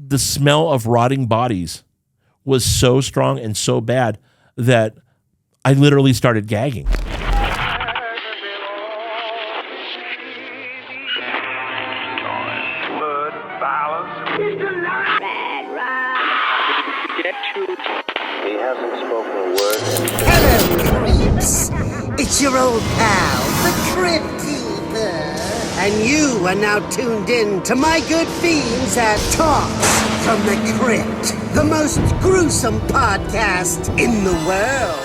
the smell of rotting bodies was so strong and so bad that I literally started gagging. He hasn't spoken a word. Hello, creeps. It's your old pal, the Crypt Keeper. And you are now tuned in to my good fiends at Talks from the Crypt, the most gruesome podcast in the world.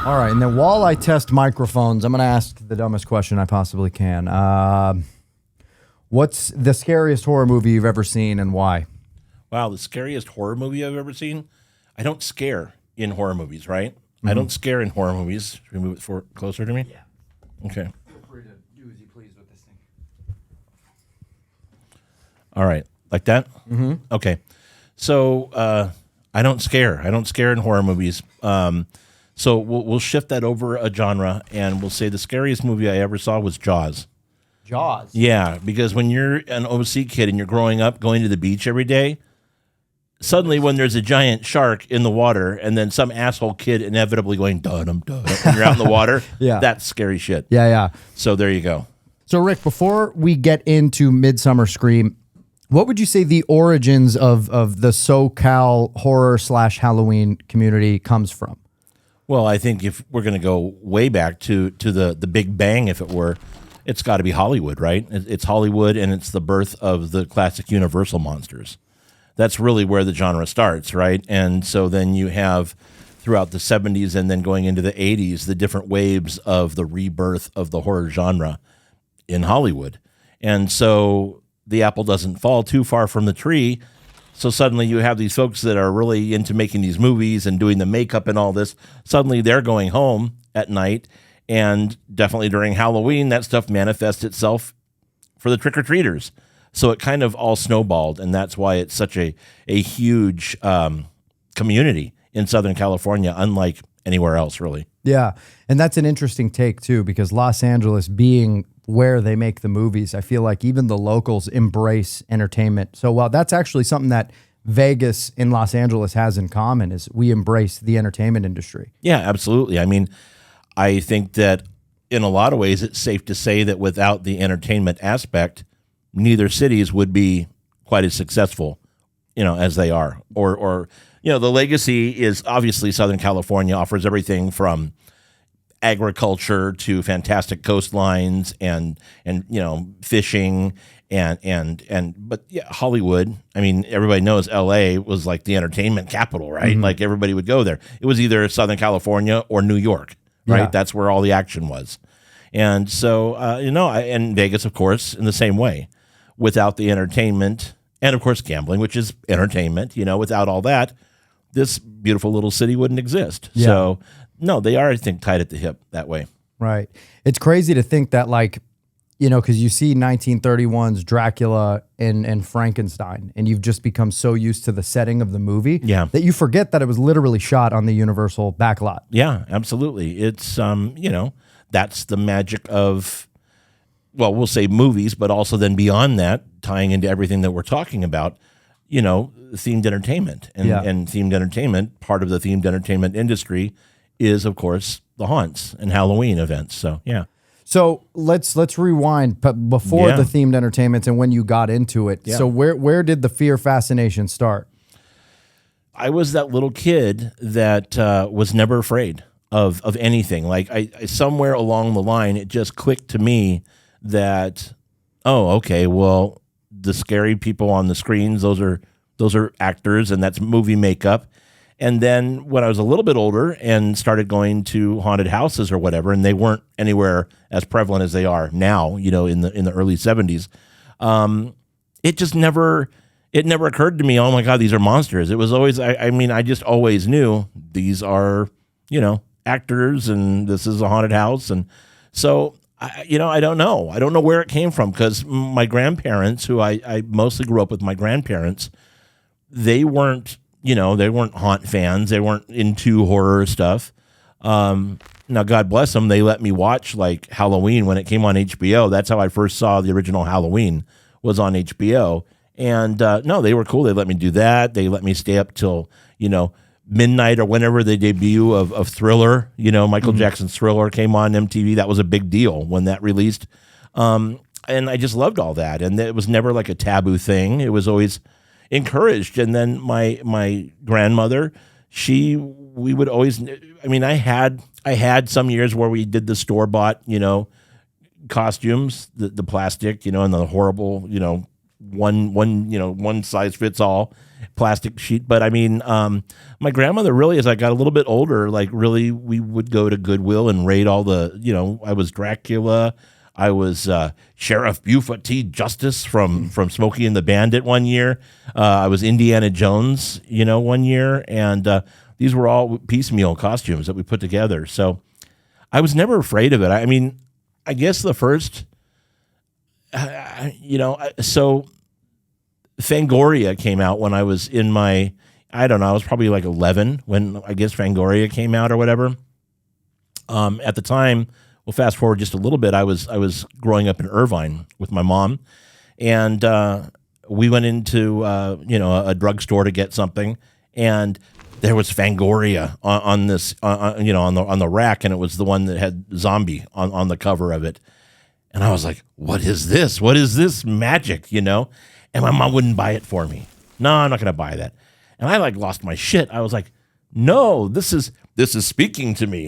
All right, and then while I test microphones, I'm going to ask the dumbest question I possibly can. What's the scariest horror movie you've ever seen and why? Wow, the scariest horror movie I've ever seen? I don't scare in horror movies, right? Mm-hmm. I don't scare in horror movies. Should we move it closer to me? Yeah. Okay. Feel free to do as you please with this thing. All right. Like that? Mm-hmm. Okay. So I don't scare. I don't scare in horror movies. So we'll shift that over a genre, and we'll say the scariest movie I ever saw was Jaws. Jaws? Yeah, because when you're an OC kid and you're growing up going to the beach every day, suddenly when there's a giant shark in the water and then some asshole kid inevitably going, dum dum, when you're out in the water, yeah, that's scary shit. Yeah. So there you go. So Rick, before we get into Midsummer Scream, what would you say the origins of the SoCal horror / Halloween community comes from? Well, I think if we're going to go way back to the Big Bang, if it were, it's got to be Hollywood, right? It's Hollywood, and it's the birth of the classic Universal monsters. That's really where the genre starts, right? And so then you have throughout the 70s and then going into the 80s, the different waves of the rebirth of the horror genre in Hollywood. And so the apple doesn't fall too far from the tree. So suddenly you have these folks that are really into making these movies and doing the makeup and all this. Suddenly they're going home at night, and definitely during Halloween, that stuff manifests itself for the trick-or-treaters. So it kind of all snowballed, and that's why it's such a huge community in Southern California, unlike anywhere else, really. Yeah, and that's an interesting take, too, because Los Angeles being where they make the movies, I feel like even the locals embrace entertainment. So while that's actually something that Vegas and Los Angeles has in common is we embrace the entertainment industry. Yeah, absolutely. I mean, I think that in a lot of ways, it's safe to say that without the entertainment aspect, neither cities would be quite as successful, as they are. Or the legacy is obviously Southern California offers everything from agriculture to fantastic coastlines and fishing but yeah, Hollywood. I mean, everybody knows LA was like the entertainment capital, right? Mm-hmm. Like everybody would go there. It was either Southern California or New York, right? Yeah. That's where all the action was. And so, and Vegas, of course, in the same way, without the entertainment and of course gambling, which is entertainment, without all that, this beautiful little city wouldn't exist. Yeah. So no, they are, I think, tied at the hip that way. Right. It's crazy to think that, because you see 1931's Dracula and Frankenstein, and you've just become so used to the setting of the movie that you forget that it was literally shot on the Universal backlot. Yeah, absolutely. It's, that's the magic of, well, we'll say movies, but also then beyond that, tying into everything that we're talking about, themed entertainment. And themed entertainment, part of the themed entertainment industry is, of course, the haunts and Halloween events. So, yeah. So let's rewind before the themed entertainments and when you got into it. Yeah. So where did the fear fascination start? I was that little kid that was never afraid of anything. Like I somewhere along the line, it just clicked to me that, oh, okay, well, the scary people on the screens, those are actors, and that's movie makeup. And then when I was a little bit older and started going to haunted houses or whatever, and they weren't anywhere as prevalent as they are now, in the early 70s, it just never occurred to me, oh my God, these are monsters. It was always, I just always knew these are, actors, and this is a haunted house. And so, I don't know. I don't know where it came from, because my grandparents, who I mostly grew up with my grandparents, they weren't haunt fans. They weren't into horror stuff. Now, God bless them, they let me watch like Halloween when it came on HBO. That's how I first saw the original Halloween, was on HBO. And no, they were cool. They let me do that. They let me stay up till, midnight or whenever the debut of Thriller, Michael Jackson's Thriller came on MTV. That was a big deal when that released. And I just loved all that. And it was never like a taboo thing. It was always encouraged. And then my grandmother, we would always, I had some years where we did the store-bought, costumes, the plastic, and the horrible, one size fits all plastic sheet. But my grandmother really, as I got a little bit older, like really, we would go to Goodwill and raid all the, I was Dracula. I was Sheriff Buford T. Justice from Smokey and the Bandit one year. I was Indiana Jones, one year. And these were all piecemeal costumes that we put together. So I was never afraid of it. I guess the first, so Fangoria came out when I was in I was probably like 11 when I guess Fangoria came out or whatever. At the time, well, fast forward just a little bit, I was growing up in Irvine with my mom, and we went into a drugstore to get something, and there was Fangoria on the rack, and it was the one that had zombie on the cover of it. And I was like, what is this? What is this magic, And my mom wouldn't buy it for me. No, I'm not going to buy that. And I lost my shit. I was like, no, this is speaking to me,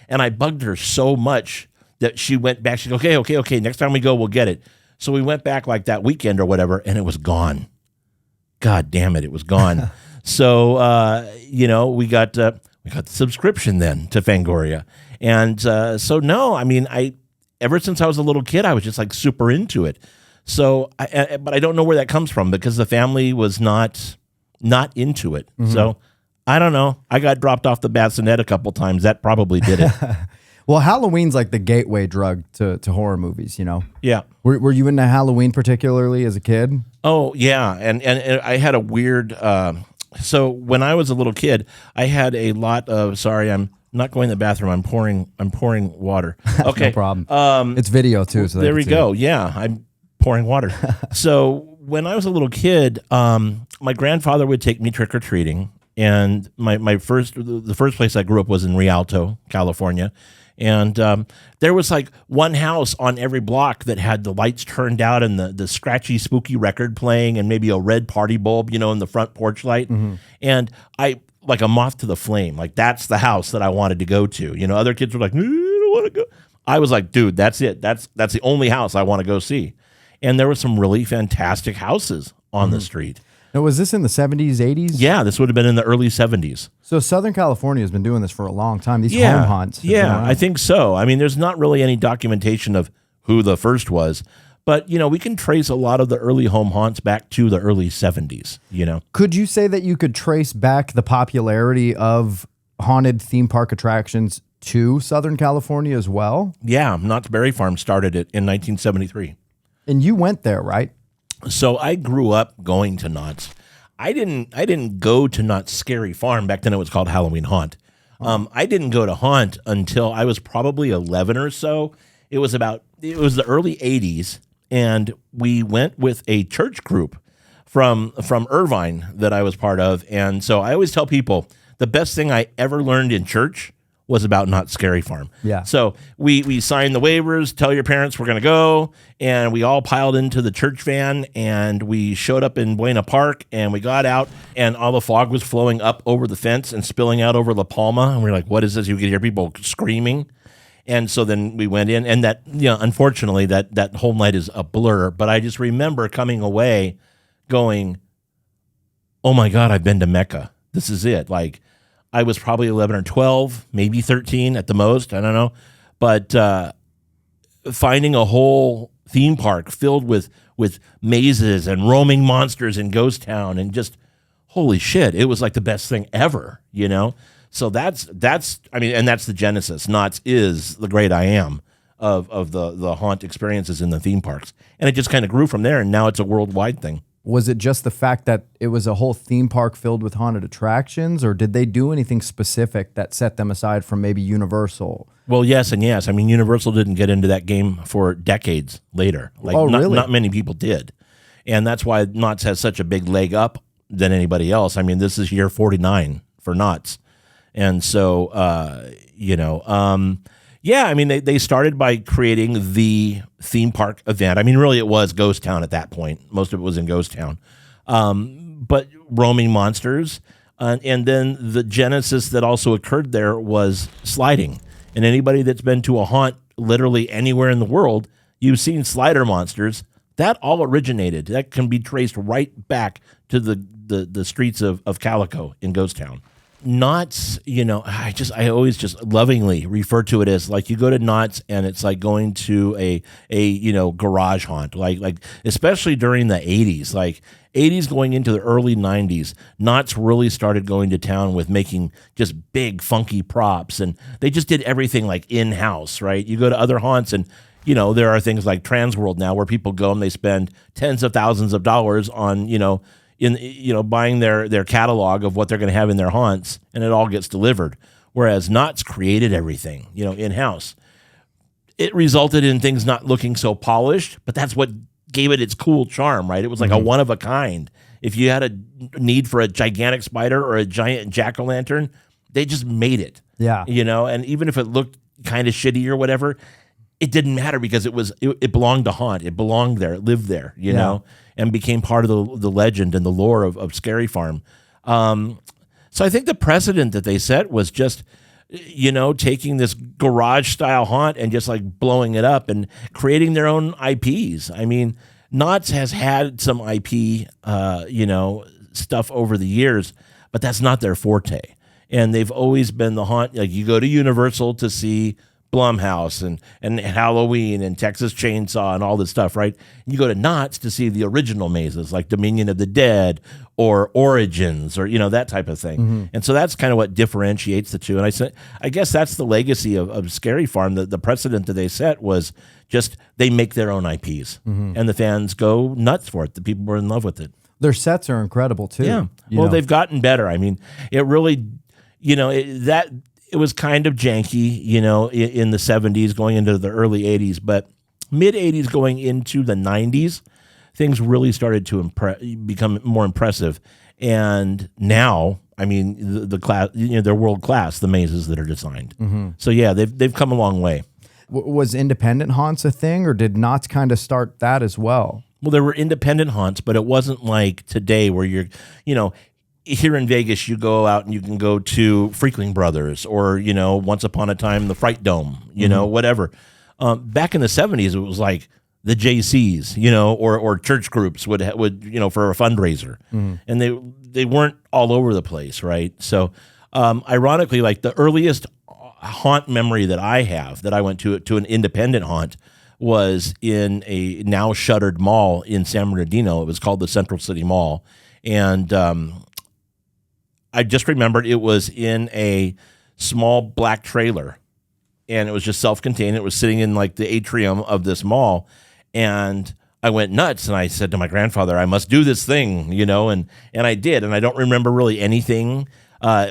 And I bugged her so much that she went back. She goes, okay. Next time we go, we'll get it. So we went back like that weekend or whatever, and it was gone. God damn it, it was gone. So, we got the subscription then to Fangoria. And so, no, ever since I was a little kid, I was just like super into it. So, but I don't know where that comes from because the family was not into it. Mm-hmm. So I don't know. I got dropped off the bassinet a couple times. That probably did it. Well, Halloween's like the gateway drug to horror movies, Yeah. Were you into Halloween particularly as a kid? Oh, yeah. And I had a weird... so when I was a little kid, I had a lot of... Sorry, I'm not going to the bathroom. I'm pouring water. Okay. No problem. It's video, too. So there we go. Yeah, I'm pouring water. So when I was a little kid, my grandfather would take me trick-or-treating. And the first place I grew up was in Rialto, California. And there was like one house on every block that had the lights turned out and the scratchy, spooky record playing and maybe a red party bulb, in the front porch light. Mm-hmm. And I, like a moth to the flame, like that's the house that I wanted to go to. Other kids were like, no, I don't want to go. I was like, dude, that's it. That's the only house I want to go see. And there were some really fantastic houses on the street. Now, was this in the 70s, 80s? Yeah, this would have been in the early 70s. So Southern California has been doing this for a long time. These home haunts. Yeah, I think so. There's not really any documentation of who the first was. But, we can trace a lot of the early home haunts back to the early 70s, Could you say that you could trace back the popularity of haunted theme park attractions to Southern California as well? Yeah, Knott's Berry Farm started it in 1973. And you went there, right? So I grew up going to Knott's. I didn't go to Knott's Scary Farm. Back then it was called Halloween Haunt. I didn't go to Haunt until I was probably 11 or so. It was the early 80s, and we went with a church group from Irvine that I was part of. And so I always tell people the best thing I ever learned in church was about Knott's Scary Farm. Yeah. So we signed the waivers, tell your parents we're going to go, and we all piled into the church van, and we showed up in Buena Park, and we got out, and all the fog was flowing up over the fence and spilling out over La Palma, and we were like, what is this? You could hear people screaming. And so then we went in, and that, unfortunately, that whole night is a blur, but I just remember coming away going, oh my God, I've been to Mecca. This is it. Like, I was probably 11 or 12, maybe 13 at the most. I don't know. But finding a whole theme park filled with mazes and roaming monsters in Ghost Town and just, holy shit, it was like the best thing ever, So that's and that's the genesis. Knott's is the great I am of the haunt experiences in the theme parks. And it just kind of grew from there, and now it's a worldwide thing. Was it just the fact that it was a whole theme park filled with haunted attractions, or did they do anything specific that set them aside from maybe Universal? Well, yes and yes. Universal didn't get into that game for decades later. Like, really? Not many people did. And that's why Knott's has such a big leg up than anybody else. I mean, this is year 49 for Knott's. And so, yeah, I mean, they started by creating the theme park event. I mean, really, it was Ghost Town at that point. Most of it was in Ghost Town. But roaming monsters. And then the genesis that also occurred there was sliding. And anybody that's been to a haunt literally anywhere in the world, you've seen slider monsters. That all originated. That can be traced right back to the streets of Calico in Ghost Town. Knott's, I always just lovingly refer to it as like you go to Knott's and it's like going to a garage haunt, like especially during the 80s, like 80s going into the early 90s. Knott's really started going to town with making just big funky props, and they just did everything like in-house, right? You go to other haunts and there are things like Transworld now where people go and they spend tens of thousands of dollars on, buying their catalog of what they're going to have in their haunts, and it all gets delivered. Whereas Knott's created everything, in-house. It resulted in things not looking so polished, but that's what gave it its cool charm, right? It was like a one of a kind. If you had a need for a gigantic spider or a giant jack-o'-lantern, they just made it. Yeah. And even if it looked kind of shitty or whatever, it didn't matter because it belonged to haunt. It belonged there. It lived there, you know, and became part of the legend and the lore of Scary Farm. So I think the precedent that they set was just, taking this garage style haunt and just like blowing it up and creating their own IPs. I mean, Knott's has had some IP, stuff over the years, but that's not their forte. And they've always been the haunt. Like you go to Universal to see Blumhouse and Halloween and Texas Chainsaw and all this stuff, right? You go to Knott's to see the original mazes like Dominion of the Dead or Origins or, that type of thing. Mm-hmm. And so that's kind of what differentiates the two. And I guess that's the legacy of Scary Farm. The precedent that they set was just they make their own IPs and the fans go nuts for it. The people were in love with it. Their sets are incredible too. Yeah. Well, they've gotten better. I mean, it really, it was kind of janky, in the 70s going into the early 80s, but mid 80s going into the 90s, things really started to become more impressive. And now, I mean, the class, they're world class, the mazes that are designed. Mm-hmm. So yeah, they've come a long way. Was independent haunts a thing, or did Knott's kind of start that as well? Well, there were independent haunts, but it wasn't like today where you're, here in Vegas, you go out and you can go to Freakling Brothers or, once upon a time, the Fright Dome, whatever. Back in the 70s, it was like the JCs, or church groups would for a fundraiser. Mm-hmm. And they weren't all over the place, right? So ironically, like the earliest haunt memory that I have that I went to an independent haunt was in a now shuttered mall in San Bernardino. It was called the Central City Mall. And I just remembered it was in a small black trailer, and it was just self-contained. It was sitting in like the atrium of this mall, and I went nuts, and I said to my grandfather, I must do this thing, and I did, and I don't remember really anything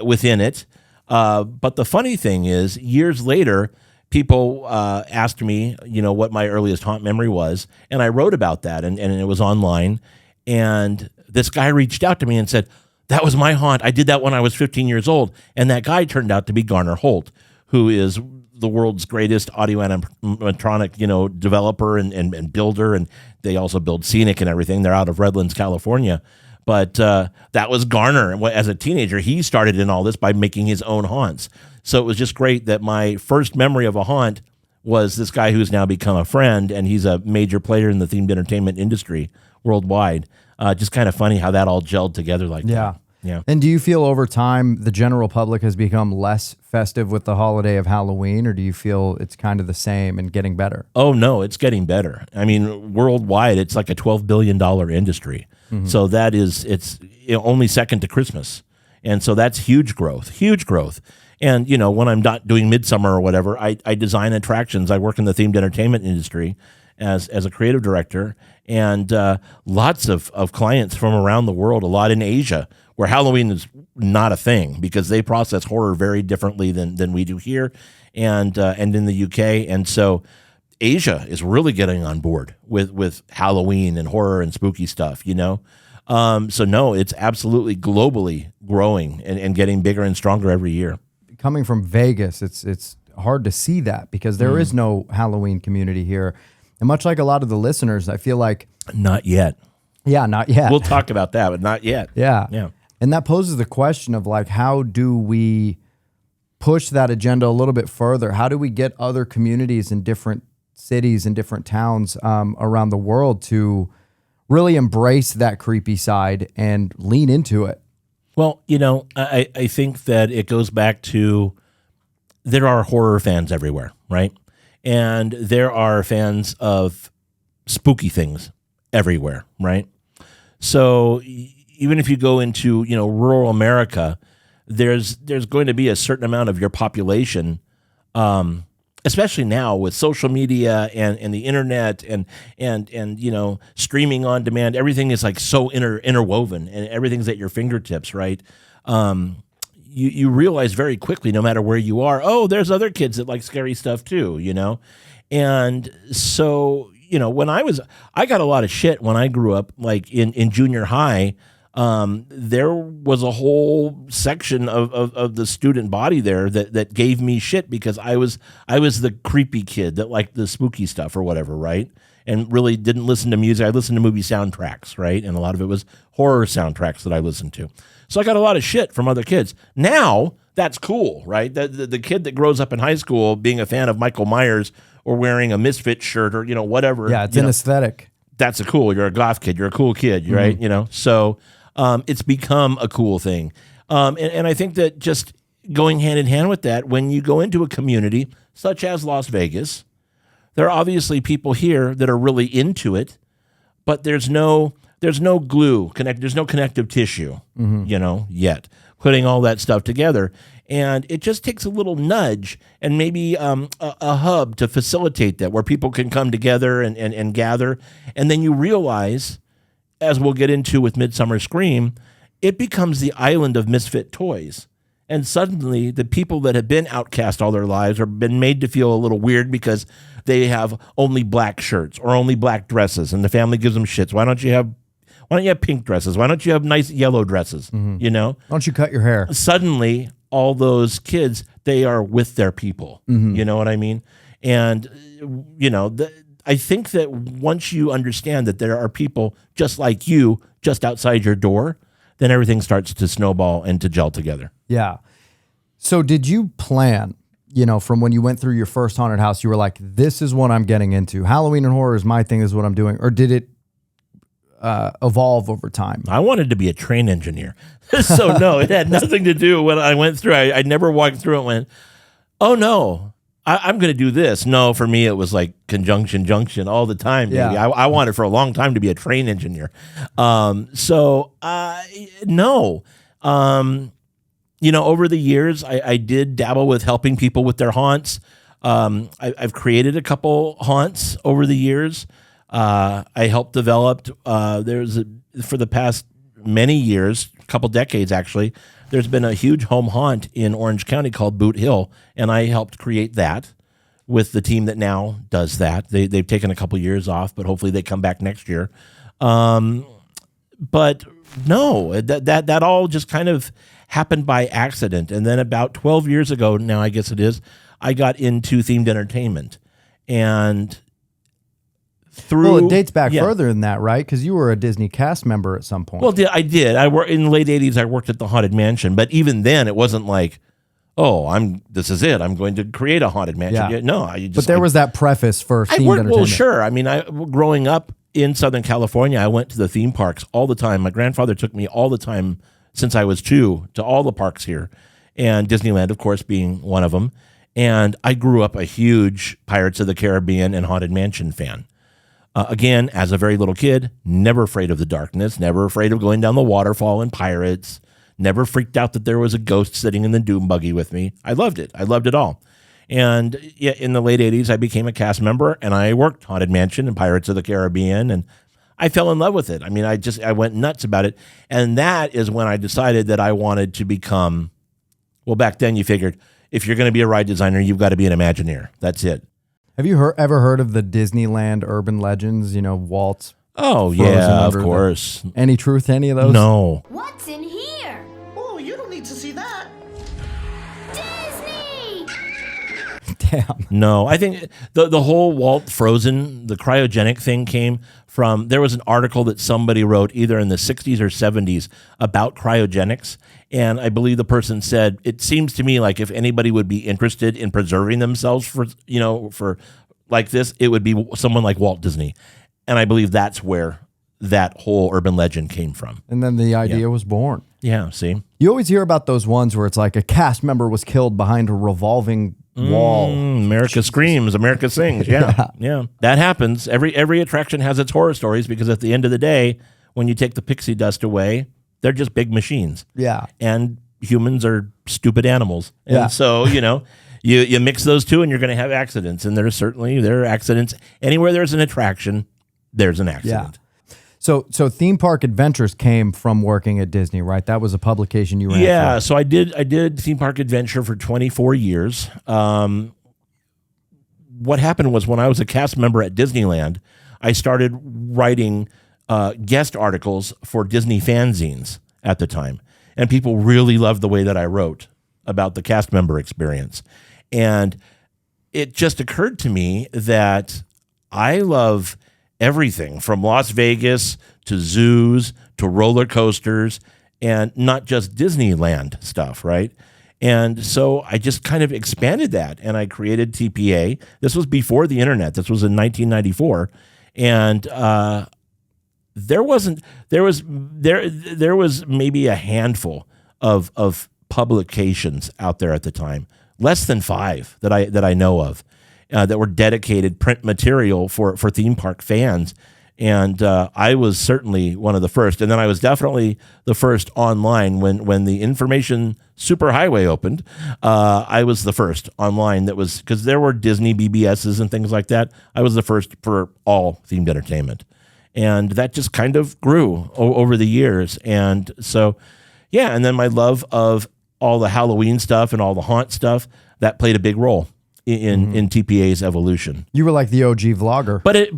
within it. But the funny thing is, years later, people asked me, what my earliest haunt memory was, and I wrote about that, and it was online, and this guy reached out to me and said, that was my haunt. I did that when I was 15 years old. And that guy turned out to be Garner Holt, who is the world's greatest audio animatronic, developer and builder. And they also build Scenic and everything. They're out of Redlands, California. But that was Garner. As a teenager, he started in all this by making his own haunts. So it was just great that my first memory of a haunt was this guy who's now become a friend, and he's a major player in the themed entertainment industry worldwide. Just kind of funny how that all gelled together like that. Yeah. And do you feel over time the general public has become less festive with the holiday of Halloween, or do you feel it's kind of the same and getting better? Oh, no, it's getting better. I mean, worldwide, it's like a $12 billion industry. Mm-hmm. So it's only second to Christmas. And so that's huge growth. And, when I'm not doing Midsummer or whatever, I design attractions. I work in the themed entertainment industry as a creative director, and lots of clients from around the world, a lot in Asia, where Halloween is not a thing because they process horror very differently than we do here, and in the UK. And so Asia is really getting on board with Halloween and horror and spooky stuff, you know? So no, it's absolutely globally growing and getting bigger and stronger every year. Coming from Vegas, it's hard to see that because there is no Halloween community here. And much like a lot of the listeners, I feel like, Not yet. yeah, not yet. We'll talk about that, but not yet. Yeah. Yeah. And that poses the question of like, how do we push that agenda a little bit further? How do we get other communities in different cities and different towns around the world to really embrace that creepy side and lean into it? Well, you know, I think that it goes back to there are horror fans everywhere, right? And there are fans of spooky things everywhere, right? So even if you go into, you know, rural America, there's going to be a certain amount of your population, especially now with social media and the internet and you know, streaming on demand. Everything is like so interwoven and everything's at your fingertips, right? You realize very quickly, no matter where you are, oh, there's other kids that like scary stuff too, you know? And so, you know, I got a lot of shit when I grew up, like in junior high. There was a whole section of the student body there that gave me shit because I was the creepy kid that liked the spooky stuff or whatever, right? And really didn't listen to music. I listened to movie soundtracks, right? And a lot of it was horror soundtracks that I listened to. So I got a lot of shit from other kids. Now, that's cool, right? The kid that grows up in high school being a fan of Michael Myers or wearing a Misfit shirt or, you know, whatever. Yeah, it's an aesthetic. That's cool. You're a goth kid. You're a cool kid, right? You know, so it's become a cool thing. And I think that just going hand in hand with that, when you go into a community such as Las Vegas, there are obviously people here that are really into it, but there's no glue there's no connective tissue, you know, yet putting all that stuff together. And it just takes a little nudge and maybe a hub to facilitate that where people can come together and gather. And then you realize, as we'll get into with Midsummer Scream, it becomes the island of misfit toys. And suddenly the people that have been outcast all their lives or been made to feel a little weird because they have only black shirts or only black dresses and the family gives them shits. Why don't you have pink dresses? Why don't you have nice yellow dresses? You know? Why don't you cut your hair? Suddenly all those kids, they are with their people. You know what I mean? And, you know, I think that once you understand that there are people just like you just outside your door, then everything starts to snowball and to gel together. Yeah. So did you plan, you know, from when you went through your first haunted house, you were like, this is what I'm getting into. Halloween and horror is my thing, this is what I'm doing. Or did it evolve over time? I wanted to be a train engineer. So no, it had nothing to do when I went through. I never walked through it and went, oh no, I'm going to do this. No, for me, it was like conjunction junction all the time. Baby. Yeah. I wanted for a long time to be a train engineer. No. You know, over the years, I did dabble with helping people with their haunts. I've created a couple haunts over the years. I helped develop, for the past many years, a couple decades actually, there's been a huge home haunt in Orange County called Boot Hill, and I helped create that with the team that now does that. They've taken a couple years off, but hopefully they come back next year. But no, that all just kind of happened by accident. And then about 12 years ago, now I guess it is, I got into themed entertainment. And through... Well, it dates back further than that, right? Because you were a Disney cast member at some point. Well, I did. In the late 80s, I worked at the Haunted Mansion. But even then, it wasn't like, oh, this is it. I'm going to create a Haunted Mansion. Yeah. No, but there was that preface for themed entertainment. Well, sure. I mean, growing up in Southern California, I went to the theme parks all the time. My grandfather took me all the time since I was 2 to all the parks here, and Disneyland, of course, being one of them. And I grew up a huge Pirates of the Caribbean and Haunted Mansion fan. Again, as a very little kid, never afraid of the darkness, never afraid of going down the waterfall in Pirates, never freaked out that there was a ghost sitting in the doom buggy with me. I loved it. I loved it all. And yeah, in the late 80s, I became a cast member, and I worked Haunted Mansion and Pirates of the Caribbean, and I fell in love with it. I mean, I went nuts about it. And that is when I decided that I wanted to become, well, back then you figured if you're going to be a ride designer, you've got to be an Imagineer. That's it. Have you ever heard of the Disneyland urban legends? You know, Walt's. Oh, frozen yeah, of under course. Any truth to any of those? No. What's in here? Oh, you don't need to see that. Disney! Damn. No, I think the whole Walt Frozen, the cryogenic thing came from, there was an article that somebody wrote either in the 60s or 70s about cryogenics. And I believe the person said, it seems to me like if anybody would be interested in preserving themselves for like this, it would be someone like Walt Disney. And I believe that's where that whole urban legend came from. And then the idea was born. Yeah, see? You always hear about those ones where it's like a cast member was killed behind a revolving wall. America screams, America sings. Yeah, yeah. That happens. Every attraction has its horror stories because at the end of the day, when you take the pixie dust away, they're just big machines. Yeah. And humans are stupid animals. And Yeah. so, you mix those two and you're going to have accidents. And there are accidents. Anywhere there's an attraction, there's an accident. So Theme Park Adventures came from working at Disney, right? That was a publication you ran. Yeah, for. so I did Theme Park Adventure for 24 years. What happened was when I was a cast member at Disneyland, I started writing guest articles for Disney fanzines at the time. And people really loved the way that I wrote about the cast member experience. And it just occurred to me that I love everything from Las Vegas to zoos to roller coasters and not just Disneyland stuff, right? And so I just kind of expanded that and I created TPA. This was before the internet. This was in 1994. And there was maybe a handful of publications out there at the time, less than 5 that I know of. That were dedicated print material for theme park fans. And I was certainly one of the first. And then I was definitely the first online when the information superhighway opened. I was the first online that was, because there were Disney BBSs and things like that. I was the first for all themed entertainment. And that just kind of grew over the years. And so, yeah, and then my love of all the Halloween stuff and all the haunt stuff, that played a big role in TPA's evolution. You were like the OG vlogger. But it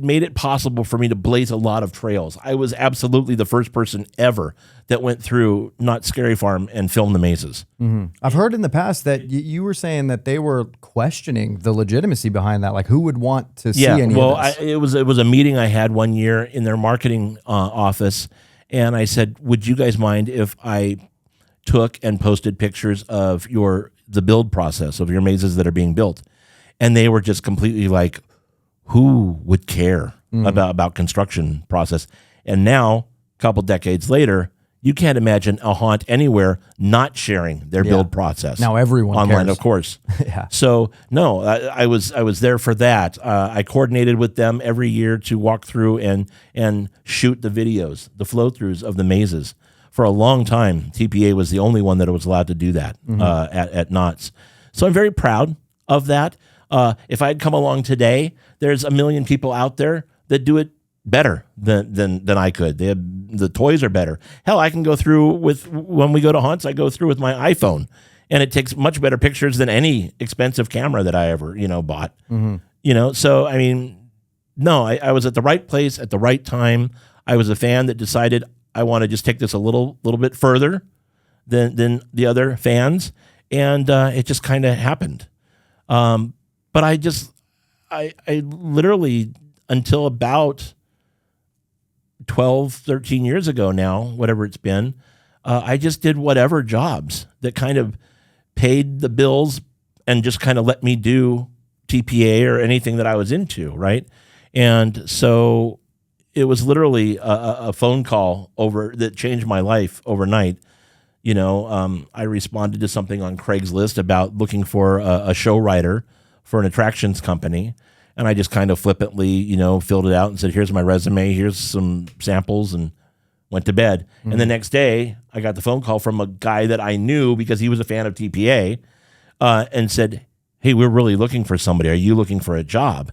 made it possible for me to blaze a lot of trails. I was absolutely the first person ever that went through Not Scary Farm and filmed the mazes. I've heard in the past that you were saying that they were questioning the legitimacy behind that. Like, who would want to see any of this? It was a meeting I had one year in their marketing office, and I said, "Would you guys mind if I took and posted pictures of the build process of your mazes that are being built?" And they were just completely like, who would care about construction process? And now, a couple decades later, you can't imagine a haunt anywhere not sharing their build process. Now everyone online, cares. of course. Yeah. So no, I was there for that. I coordinated with them every year to walk through and shoot the videos, the flow throughs of the mazes. For a long time, TPA was the only one that was allowed to do that at Knott's. So I'm very proud of that. If I'd come along today, there's a million people out there that do it better than I could. The toys are better. Hell, I can go through when we go to haunts, I go through with my iPhone, and it takes much better pictures than any expensive camera that I ever bought. So I mean, no, I was at the right place at the right time. I was a fan that decided I want to just take this a little bit further than the other fans, and it just kind of happened. But I literally, until about 12, 13 years ago now, whatever it's been, I just did whatever jobs that kind of paid the bills and just kind of let me do TPA or anything that I was into, right? And so it was literally a phone call that changed my life overnight. I responded to something on Craigslist about looking for a show writer for an attractions company. And I just kind of flippantly, filled it out and said, here's my resume, here's some samples, and went to bed. And the next day, I got the phone call from a guy that I knew because he was a fan of TPA and said, hey, we're really looking for somebody. Are you looking for a job?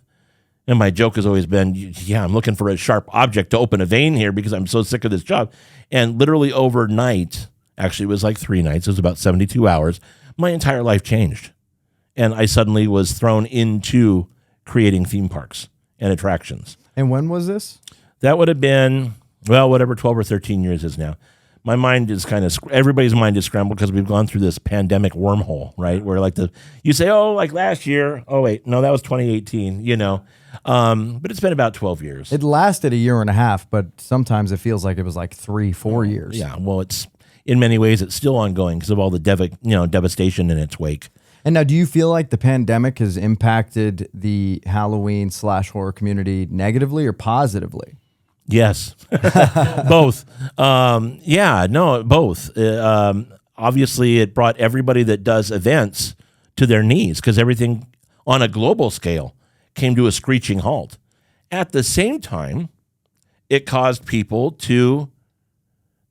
And my joke has always been, yeah, I'm looking for a sharp object to open a vein here because I'm so sick of this job. And literally overnight, actually it was like 3 nights, it was about 72 hours, my entire life changed. and I suddenly was thrown into creating theme parks and attractions. And when was this? That would have been, well, whatever 12 or 13 years is now. My mind is everybody's mind is scrambled because we've gone through this pandemic wormhole, right? Where you say, oh, like last year. Oh, wait, no, that was 2018, but it's been about 12 years. It lasted a year and a half, but sometimes it feels like it was like 3-4 years. Yeah, well, in many ways, it's still ongoing because of all the devastation in its wake. And now, do you feel like the pandemic has impacted the Halloween/horror community negatively or positively? Yes, both. Both. Obviously, it brought everybody that does events to their knees because everything on a global scale came to a screeching halt. At the same time, it caused people to,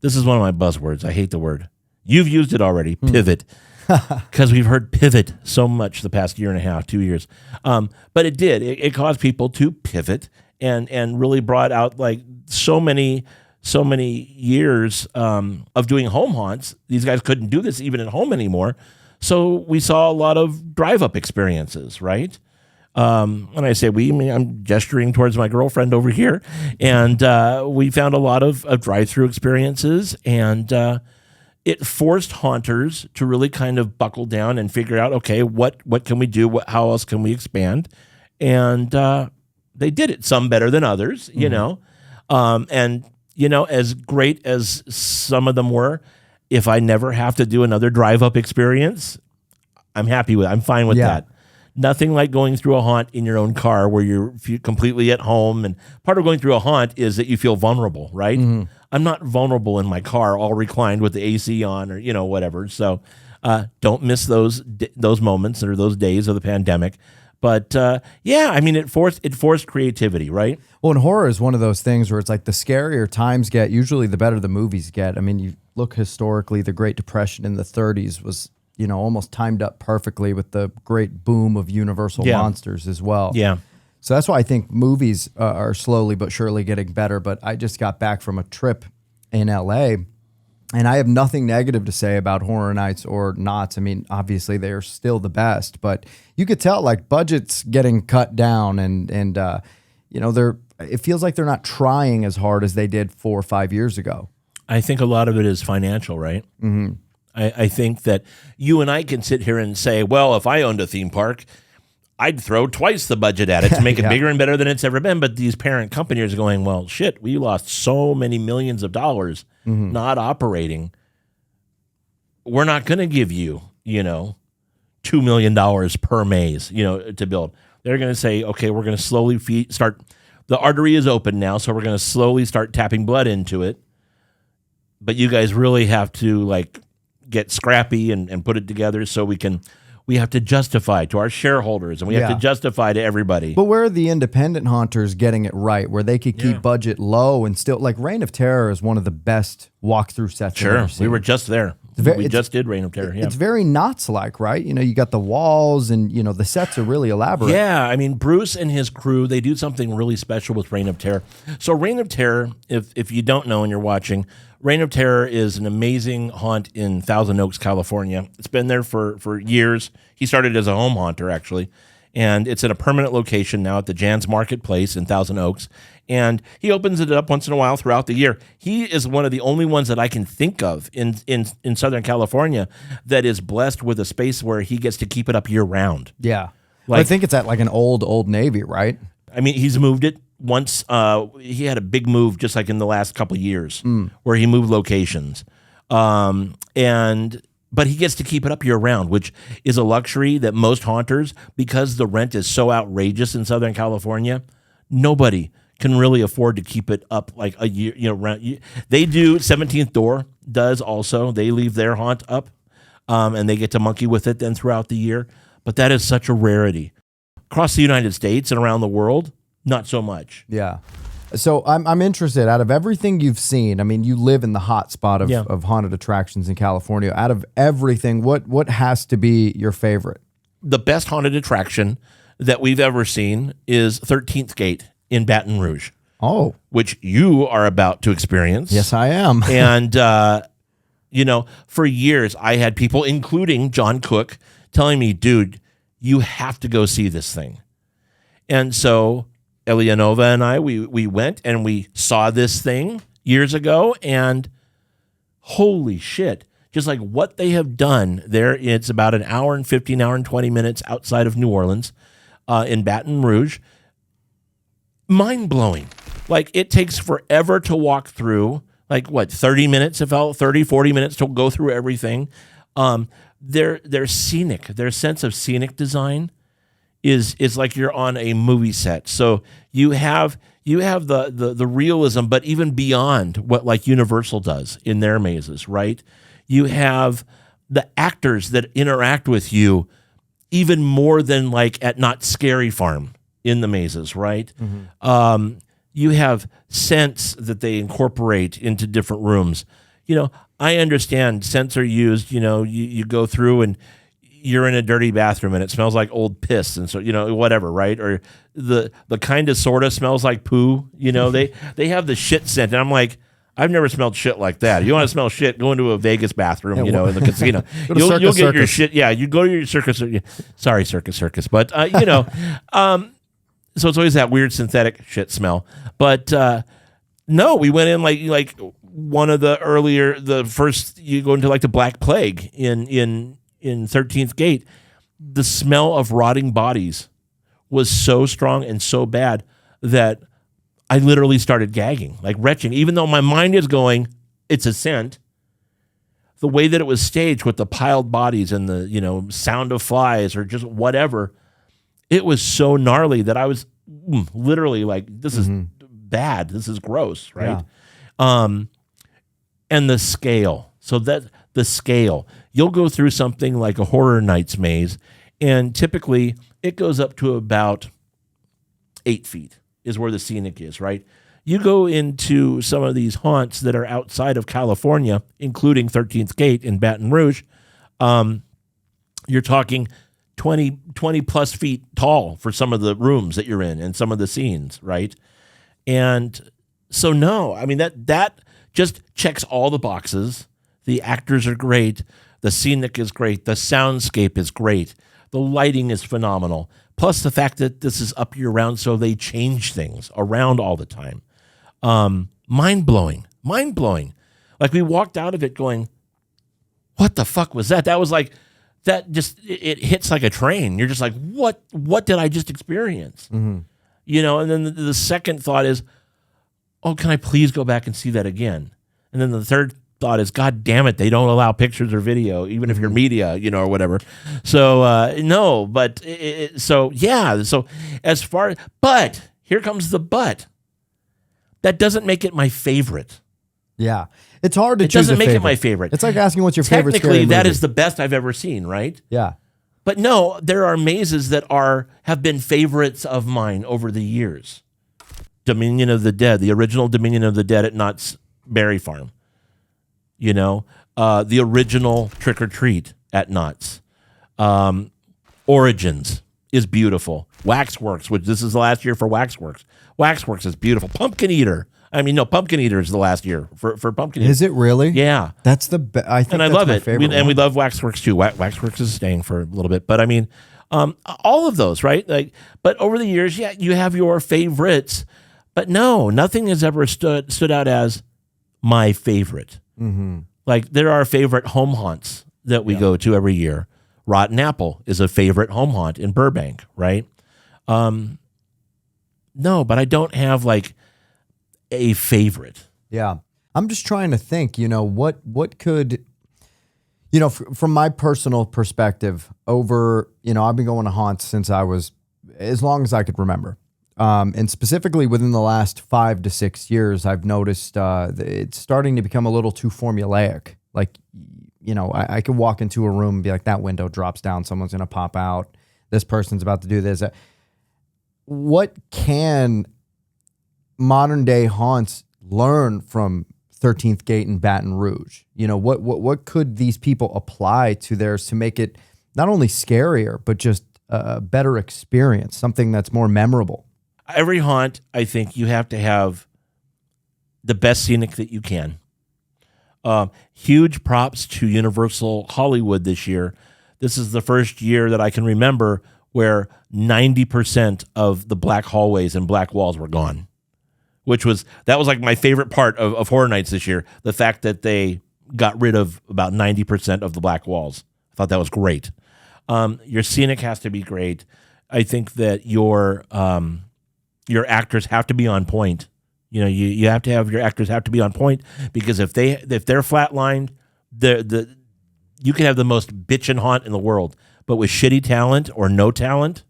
this is one of my buzzwords. I hate the word. You've used it already, pivot. Because we've heard pivot so much the past year and a half, 2 years. But it did. It caused people to pivot and really brought out like so many years of doing home haunts. These guys couldn't do this even at home anymore. So we saw a lot of drive-up experiences, right? When I say I'm gesturing towards my girlfriend over here. And we found a lot of drive-through experiences, and it forced haunters to really kind of buckle down and figure out, okay, what can we do? How else can we expand? And they did it, some better than others, and, as great as some of them were, if I never have to do another drive-up experience, I'm fine with that. Nothing like going through a haunt in your own car where you're completely at home. And part of going through a haunt is that you feel vulnerable, right? Mm-hmm. I'm not vulnerable in my car, all reclined with the AC on or, whatever. So don't miss those moments or those days of the pandemic. But it forced creativity, right? Well, and horror is one of those things where it's like the scarier times get, usually the better the movies get. I mean, you look historically, the Great Depression in the 30s was, almost timed up perfectly with the great boom of Universal monsters as well. Yeah. So that's why I think movies are slowly but surely getting better. But I just got back from a trip in LA, and I have nothing negative to say about Horror Nights or Knott's. I mean, obviously they are still the best, but you could tell like budget's getting cut down, and it feels like they're not trying as hard as they did 4 or 5 years ago. I think a lot of it is financial, right? Mm-hmm. I think that you and I can sit here and say, well, if I owned a theme park, I'd throw twice the budget at it to make it bigger and better than it's ever been. But these parent companies are going, well, shit, we lost so many millions of dollars not operating. We're not going to give you, $2 million per maze, to build. They're going to say, okay, we're going to slowly start. The artery is open now, so we're going to slowly start tapping blood into it. But you guys really have to get scrappy and put it together so we have to justify to our shareholders and we have to justify to everybody. But where are the independent haunters getting it right, where they could keep budget low and still, like Reign of Terror is one of the best walkthrough sets I've ever seen. We were just there. We just did Reign of Terror. Yeah. It's very Knott's-like, right? You got the walls and, the sets are really elaborate. Yeah, I mean, Bruce and his crew, they do something really special with Reign of Terror. So Reign of Terror, if you don't know and you're watching, Reign of Terror is an amazing haunt in Thousand Oaks, California. It's been there for years. He started as a home haunter, actually. And it's in a permanent location now at the Jan's Marketplace in Thousand Oaks. And he opens it up once in a while throughout the year. He is one of the only ones that I can think of in Southern California that is blessed with a space where he gets to keep it up year round. Yeah. I think it's at like an old Navy, right? I mean, he's moved it once. He had a big move just like in the last couple of years where he moved locations. But he gets to keep it up year round, which is a luxury that most haunters, because the rent is so outrageous in Southern California, nobody can really afford to keep it up like a year. They do. 17th Door does also. They leave their haunt up, and they get to monkey with it then throughout the year. But that is such a rarity. Across the United States and around the world, not so much. Yeah. So I'm interested, out of everything you've seen, I mean, you live in the hot spot of haunted attractions in California. Out of everything, what has to be your favorite? The best haunted attraction that we've ever seen is 13th Gate in Baton Rouge. Oh. Which you are about to experience. Yes, I am. And, for years, I had people, including John Cook, telling me, dude, You have to go see this thing. And so Eleonova and I, we went and we saw this thing years ago, and holy shit, just like what they have done there. It's about an hour and 15, hour and 20 minutes outside of New Orleans, in Baton Rouge. Mind blowing. Like, it takes forever to walk through, like what, 30 minutes, 40 minutes to go through everything. Their scenic, their sense of scenic design is like you're on a movie set. So you have the realism, but even beyond what like Universal does in their mazes, right? You have the actors that interact with you even more than like at Knott's Scary Farm in the mazes, right? Mm-hmm. You have scents that they incorporate into different rooms. You know, I understand scents are used, you know, you go through and you're in a dirty bathroom and it smells like old piss, and so, you know, whatever, right? Or the kind of sort of smells like poo, you know, they have the shit scent, and I'm like, I've never smelled shit like that. You want to smell shit, go into a Vegas bathroom, you know, in the casino. You'll get your shit. Yeah, you go to your circus. Sorry, circus. But, you know, so it's always that weird synthetic shit smell. But no, we went in like one of the first, you go into like the Black Plague in 13th Gate. The smell of rotting bodies was so strong and so bad that I literally started gagging, like retching, even though my mind is going, it's a scent. The way that it was staged with the piled bodies and the, you know, sound of flies or just whatever, it was so gnarly that I was literally like, this is bad. This is gross, right? Yeah. And the scale. So that the scale, you'll go through something like a Horror Nights maze, and typically it goes up to about 8 feet. Is where the scenic is, right? You go into some of these haunts that are outside of California, including 13th Gate in Baton Rouge. You're talking 20 plus feet tall for some of the rooms that you're in and some of the scenes, right? And so, no, I mean, that just checks all the boxes. The actors are great. The scenic is great. The soundscape is great. The lighting is phenomenal. Plus the fact that this is up year round, so they change things around all the time. Mind blowing. Like, we walked out of it going, what the fuck was that? That was like, that just, it hits like a train. You're just like, what did I just experience? Mm-hmm. You know, and then the second thought is, oh, can I please go back and see that again? And then the third thought is, God damn it, they don't allow pictures or video, even if you're media, you know, or whatever. So no, but so yeah. So but here comes the but. That doesn't make it my favorite. Yeah, it's hard to choose. It doesn't make it my favorite. It's like asking what's your favorite. Technically, that is the best I've ever seen, right? Yeah. But no, there are mazes that have been favorites of mine over the years. Dominion of the Dead, the original Dominion of the Dead at Knott's Berry Farm. You know, the original Trick or Treat at Knott's. Origins is beautiful. Waxworks, which this is the last year for Waxworks. Waxworks is beautiful. Pumpkin Eater. I mean, no, Pumpkin Eater is the last year for Pumpkin Eater. Is it really? Yeah. That's the best. I think, and I that's love my it. favorite one. We love Waxworks too. Waxworks is staying for a little bit, but I mean, all of those, right? Like, but over the years, yeah, you have your favorites, but no, nothing has ever stood out as my favorite. Mm-hmm. Like, there are favorite home haunts that we go to every year. Rotten Apple is a favorite home haunt in Burbank, right? No, but I don't have like a favorite. Yeah. I'm just trying to think, you know, what could, you know, from my personal perspective over, you know, I've been going to haunts since I was, as long as I could remember. And specifically within the last 5 to 6 years, I've noticed it's starting to become a little too formulaic. Like, you know, I could walk into a room and be like, that window drops down, someone's going to pop out, this person's about to do this. What can modern day haunts learn from 13th Gate and Baton Rouge? You know, what could these people apply to theirs to make it not only scarier, but just a better experience, something that's more memorable? Every haunt, I think you have to have the best scenic that you can. Huge props to Universal Hollywood this year. this is the first year that I can remember where 90% of the black hallways and black walls were gone, that was like my favorite part of Horror Nights this year. The fact that they got rid of about 90% of the black walls. I thought that was great. Your scenic has to be great. I think that your actors have to be on point. You have to have your actors have to be on point, because if they're flatlined, you can have the most bitchin' haunt in the world, but with shitty talent or no talent,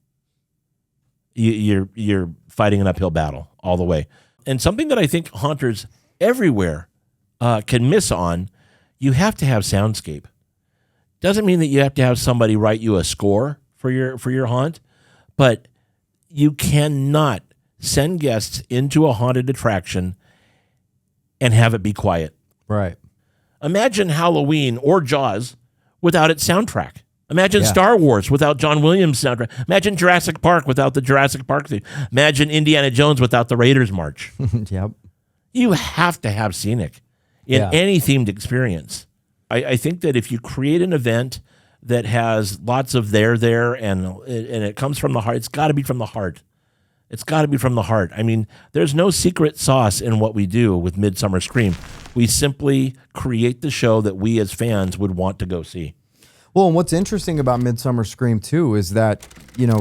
you're fighting an uphill battle all the way. And something that I think haunters everywhere can miss on, you have to have soundscape. Doesn't mean that you have to have somebody write you a score for your haunt, but you cannot send guests into a haunted attraction and have it be quiet. Right. Imagine Halloween or Jaws without its soundtrack. Imagine Star Wars without John Williams' soundtrack. Imagine Jurassic Park without the Jurassic Park theme. Imagine Indiana Jones without the Raiders March. Yep. You have to have scenic in any themed experience. I think that if you create an event that has lots of there and it comes from the heart, it's got to be from the heart. It's got to be from the heart. I mean, there's no secret sauce in what we do with Midsummer Scream. We simply create the show that we as fans would want to go see. Well, and what's interesting about Midsummer Scream too is that,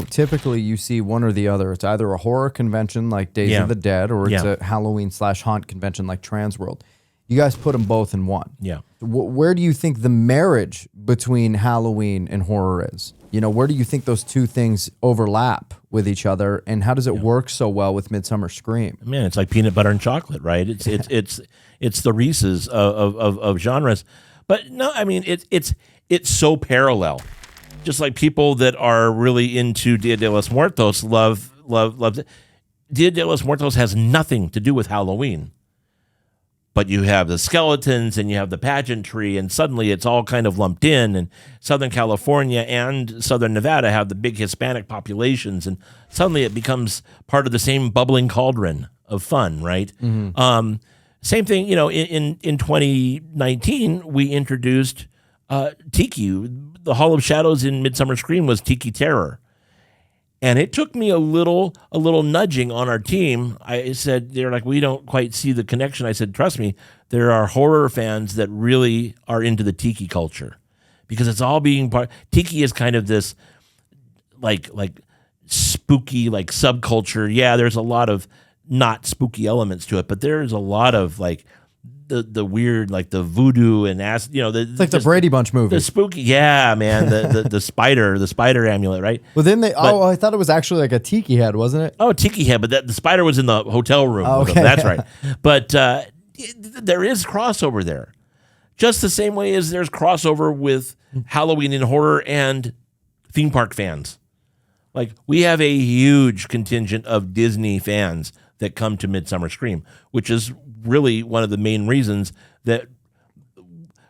typically you see one or the other. It's either a horror convention like Days of the Dead, or it's a Halloween/haunt convention like Transworld. You guys put them both in one. Yeah. Where do you think the marriage between Halloween and horror is? Where do you think those two things overlap with each other, and how does it work so well with Midsummer Scream? Man, it's like peanut butter and chocolate, right? It's the Reese's of genres. But no, I mean it's so parallel. Just like people that are really into Dia de los Muertos love it. Dia de los Muertos has nothing to do with Halloween. But you have the skeletons and you have the pageantry, and suddenly it's all kind of lumped in. And Southern California and Southern Nevada have the big Hispanic populations, and suddenly it becomes part of the same bubbling cauldron of fun, right? Mm-hmm. Same thing, in 2019, we introduced Tiki. The Hall of Shadows in Midsummer Scream was Tiki Terror. And it took me a little nudging on our team. I said, they're like, we don't quite see the connection. I said, trust me, there are horror fans that really are into the Tiki culture, because it's all being part. Tiki is kind of this like spooky, like subculture. Yeah, there's a lot of not spooky elements to it, but there's a lot of like the weird, like the voodoo and it's like the Brady Bunch movie. The spooky, yeah, man. The spider amulet, right? Well, then I thought it was actually like a tiki head, wasn't it? Oh, tiki head, but the spider was in the hotel room. Oh, okay. That's right. But there is crossover there, just the same way as there's crossover with Halloween and horror and theme park fans. Like, we have a huge contingent of Disney fans that come to Midsummer Scream, which is really one of the main reasons that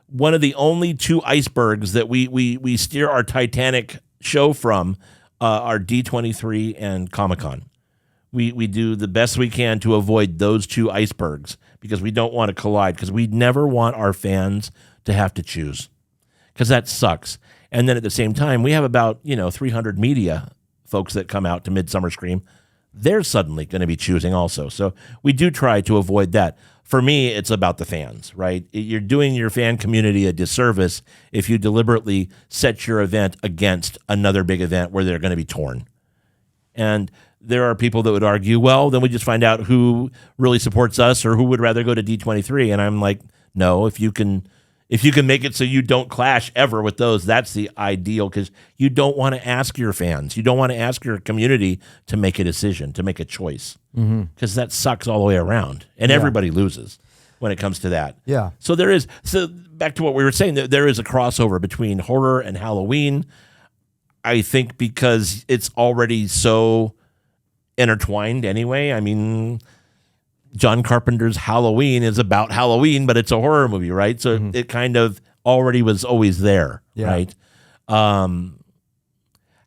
one of the only two icebergs that we steer our Titanic show from are D23 and Comic-Con. We do the best we can to avoid those two icebergs, because we don't want to collide, because we never want our fans to have to choose, because that sucks. And then at the same time, we have about 300 media folks that come out to Midsummer Scream. They're suddenly going to be choosing also. So we do try to avoid that. For me, it's about the fans, right? You're doing your fan community a disservice if you deliberately set your event against another big event where they're going to be torn. And there are people that would argue, well, then we just find out who really supports us or who would rather go to D23. And I'm like, no, if you can make it so you don't clash ever with those, that's the ideal, because you don't want to ask your fans, you don't want to ask your community to make a decision, to make a choice, because that sucks all the way around, and everybody loses when it comes to that. Yeah. So back to what we were saying, there is a crossover between horror and Halloween. I think because it's already so intertwined anyway. I mean, John Carpenter's Halloween is about Halloween, but it's a horror movie, right? So it kind of already was always there, right?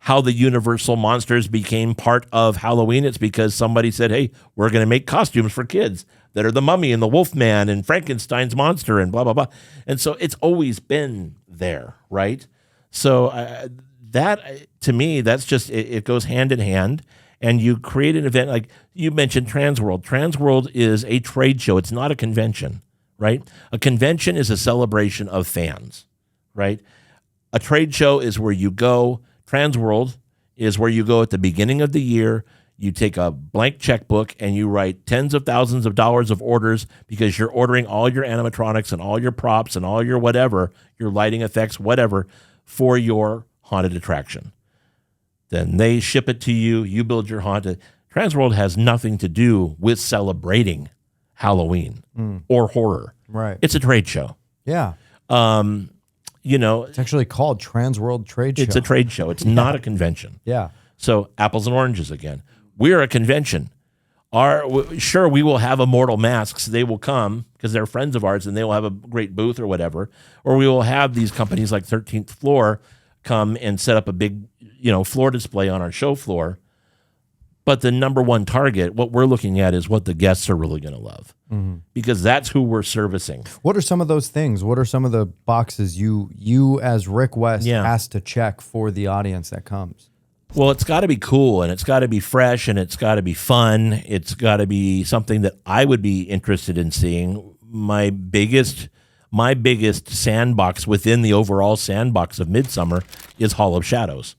How the Universal monsters became part of Halloween, it's because somebody said, hey, we're going to make costumes for kids that are the Mummy and the Wolfman and Frankenstein's monster and blah, blah, blah. And so it's always been there, right? So that to me, that's just it goes hand in hand. And you create an event like you mentioned, Transworld. Transworld is a trade show. It's not a convention, right? A convention is a celebration of fans, right? A trade show is where you go. Transworld is where you go at the beginning of the year. You take a blank checkbook and you write tens of thousands of dollars of orders because you're ordering all your animatronics and all your props and all your whatever, your lighting effects, whatever, for your haunted attraction. Then they ship it to you. You build your haunted. Transworld has nothing to do with celebrating Halloween or horror. Right. It's a trade show. Yeah. It's actually called Transworld Trade Show. It's a trade show. It's not a convention. Yeah. So apples and oranges again. We're a convention. Sure, we will have Immortal Masks. They will come because they're friends of ours and they will have a great booth or whatever. Or we will have these companies like 13th Floor come and set up a big, floor display on our show floor. But the number one target, what we're looking at is what the guests are really going to love because that's who we're servicing. What are some of those things? What are some of the boxes you as Rick West has to check for the audience that comes? Well, it's got to be cool and it's got to be fresh and it's got to be fun. It's got to be something that I would be interested in seeing. My biggest sandbox within the overall sandbox of Midsummer is Hall of Shadows,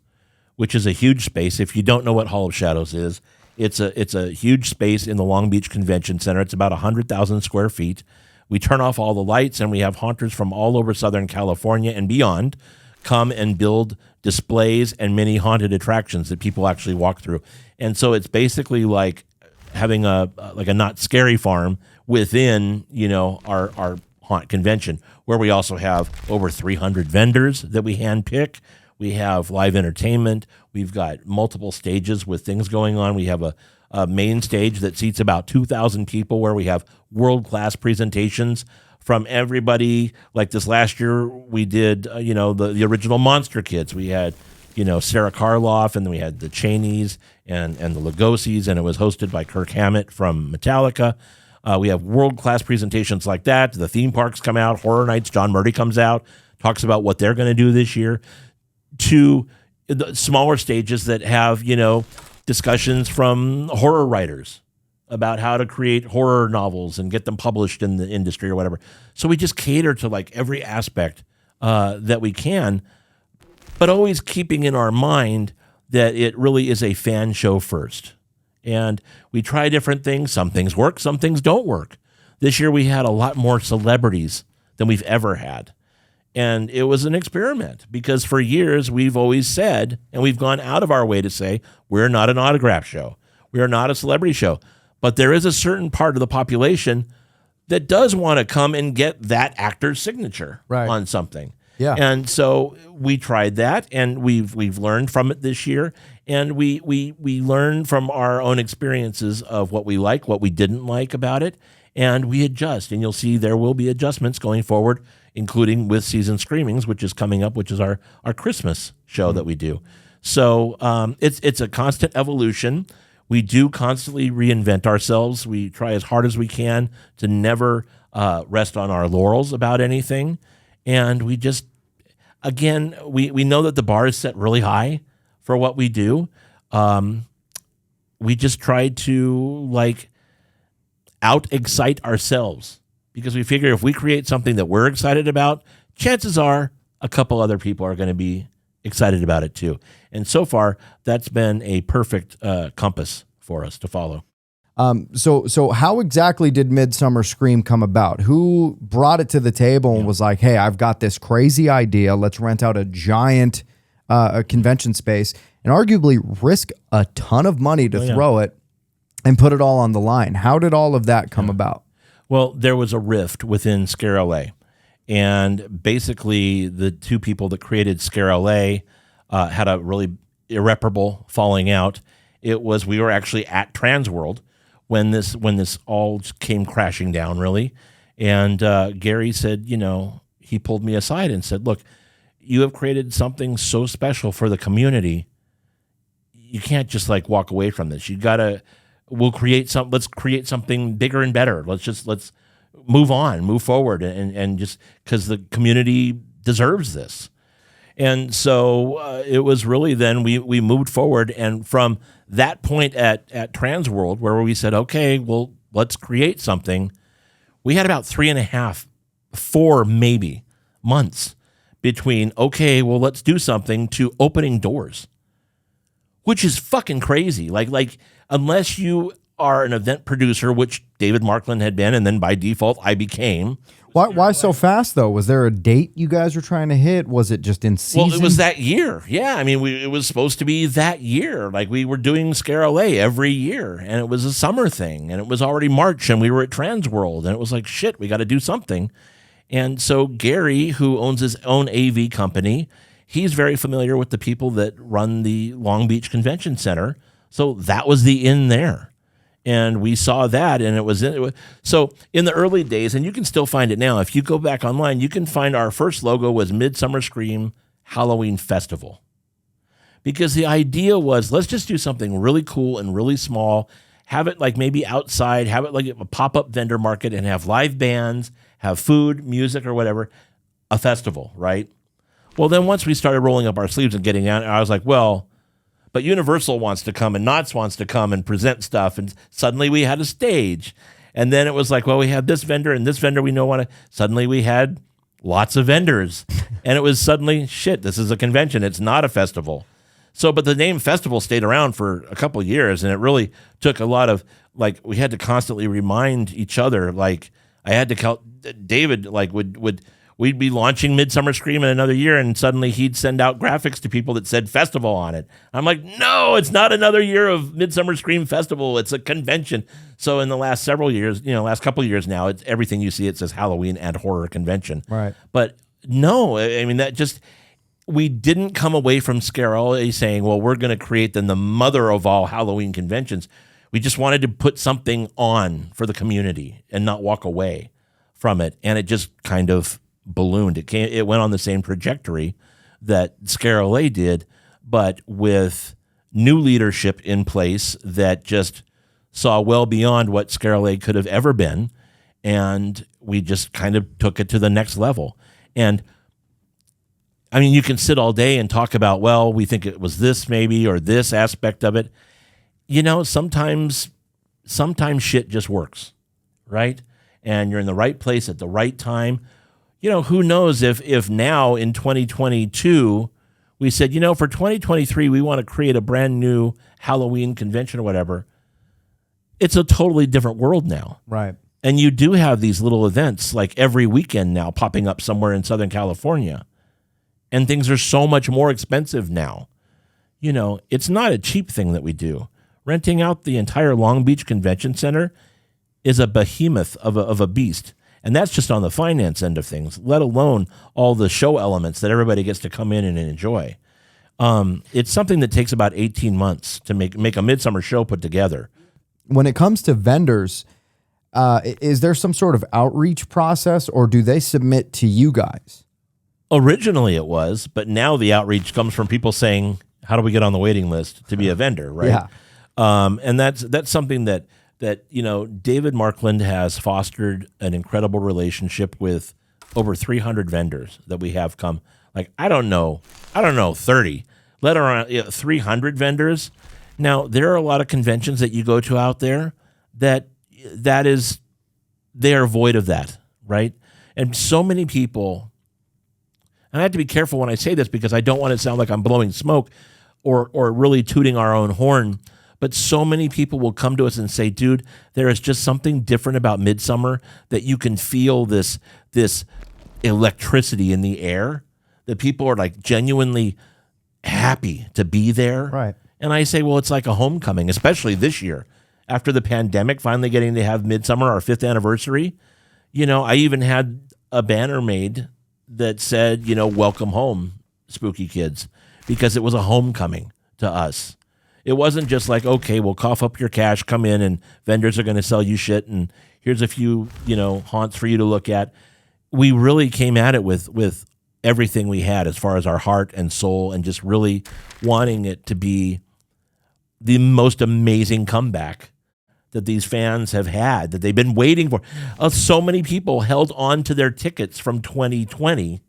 which is a huge space. If you don't know what Hall of Shadows is, it's a huge space in the Long Beach Convention Center. It's about 100,000 square feet. We turn off all the lights and we have haunters from all over Southern California and beyond come and build displays and many haunted attractions that people actually walk through. And so it's basically like having a Not Scary Farm within, our haunt convention, where we also have over 300 vendors that we handpick. We have live entertainment. We've got multiple stages with things going on. We have a main stage that seats about 2,000 people where we have world-class presentations from everybody. Like this last year, we did, the original Monster Kids. We had, Sarah Karloff, and then we had the Cheneys and the Lugosi's, and it was hosted by Kirk Hammett from Metallica. We have world-class presentations like that. The theme parks come out. Horror Nights, John Murdy comes out, talks about what they're going to do this year. To the smaller stages that have, discussions from horror writers about how to create horror novels and get them published in the industry or whatever. So we just cater to like every aspect that we can, but always keeping in our mind that it really is a fan show first. And we try different things. Some things work, some things don't work. This year we had a lot more celebrities than we've ever had. And it was an experiment because for years we've always said, and we've gone out of our way to say, we're not an autograph show. We are not a celebrity show. But there is a certain part of the population that does want to come and get that actor's signature on something. Yeah. And so we tried that, and we've learned from it this year. And we learn from our own experiences of what we like, what we didn't like about it, and we adjust. And you'll see there will be adjustments going forward, including with Season Screamings, which is coming up, which is our Christmas show that we do. So it's a constant evolution. We do constantly reinvent ourselves. We try as hard as we can to never rest on our laurels about anything. And we just, again, we know that the bar is set really high for what we do. We just try to out-excite ourselves because we figure if we create something that we're excited about, chances are a couple other people are going to be excited about it too. And so far, that's been a perfect compass for us to follow. So how exactly did Midsummer Scream come about? Who brought it to the table and was like, hey, I've got this crazy idea. Let's rent out a giant convention space and arguably risk a ton of money to throw it and put it all on the line. How did all of that come about? Well, there was a rift within Scare LA. And basically, the two people that created Scare LA had a really irreparable falling out. We were actually at Transworld when this all came crashing down, really. And Gary said, he pulled me aside and said, look, you have created something so special for the community. You can't just walk away from this. Let's create something bigger and better. Let's move on, move forward, and just because the community deserves this. And so it was really then we moved forward. And from that point at Transworld, where we said, okay, well, let's create something, we had about 3.5, 4 maybe months between, okay, well, let's do something to opening doors, which is fucking crazy. Like unless you are an event producer, which David Markland had been, and then by default I became. Why so fast though? Was there a date you guys were trying to hit? Was it just in season? Well, it was that year. Yeah, I mean, it was supposed to be that year. Like we were doing Scare LA every year, and it was a summer thing, and it was already March, and we were at Transworld, and it was like, shit, we got to do something. And so Gary, who owns his own AV company, he's very familiar with the people that run the Long Beach Convention Center. So that was the in there. And we saw that, and it was so in the early days, and you can still find it now. If you go back online, you can find our first logo was Midsummer Scream Halloween Festival. Because the idea was, let's just do something really cool and really small, have it like maybe outside, have it like a pop-up vendor market, and have live bands, have food, music, or whatever, a festival, right? Well, then once we started rolling up our sleeves and getting out, I was like, well, but Universal wants to come and Knott's wants to come and present stuff. And suddenly we had a stage. And then it was like, well, we have this vendor and this vendor we know want to. Suddenly we had lots of vendors. And it was suddenly, shit, this is a convention. It's not a festival. So, but the name festival stayed around for a couple of years. And it really took a lot of, like, we had to constantly remind each other. Like, I had to count, David, like, we'd be launching Midsummer Scream in another year, and suddenly he'd send out graphics to people that said festival on it. I'm like, no, it's not another year of Midsummer Scream Festival. It's a convention. So in the last several years, last couple of years now, it's everything you see, it says Halloween and Horror Convention. Right. But no, I mean, that just, we didn't come away from Scare LA saying, well, we're going to create then the mother of all Halloween conventions. We just wanted to put something on for the community and not walk away from it. And it just kind of ballooned. It went on the same trajectory that Scare LA did, but with new leadership in place that just saw well beyond what Scare LA could have ever been, and we just kind of took it to the next level. And I mean, you can sit all day and talk about, well, we think it was this maybe, or this aspect of it. Sometimes shit just works, right? And you're in the right place at the right time. Who knows if now in 2022, we said, for 2023, we want to create a brand new Halloween convention or whatever. It's a totally different world now. Right. And you do have these little events like every weekend now popping up somewhere in Southern California. And things are so much more expensive now. It's not a cheap thing that we do. Renting out the entire Long Beach Convention Center is a behemoth of a beast. And that's just on the finance end of things, let alone all the show elements that everybody gets to come in and enjoy. It's something that takes about 18 months to make a midsummer show put together. When it comes to vendors, is there some sort of outreach process, or do they submit to you guys? Originally it was, but now the outreach comes from people saying, how do we get on the waiting list to be a vendor, right? Yeah. And that's something that David Markland has fostered an incredible relationship with over 300 vendors that we have come. Like, I don't know, 30, let alone 300 vendors. Now, there are a lot of conventions that you go to out there they are void of that, right? And so many people, and I have to be careful when I say this because I don't want to sound like I'm blowing smoke or really tooting our own horn. But so many people will come to us and say, dude, there is just something different about Midsummer, that you can feel this electricity in the air, that people are like genuinely happy to be there. Right. And I say, well, it's like a homecoming, especially this year. After the pandemic, finally getting to have Midsummer, our 5th anniversary. I even had a banner made that said, welcome home, spooky kids, because it was a homecoming to us. It wasn't just like, okay, we'll cough up your cash, come in, and vendors are going to sell you shit, and here's a few, haunts for you to look at. We really came at it with everything we had as far as our heart and soul, and just really wanting it to be the most amazing comeback that these fans have had, that they've been waiting for. So many people held on to their tickets from 2020,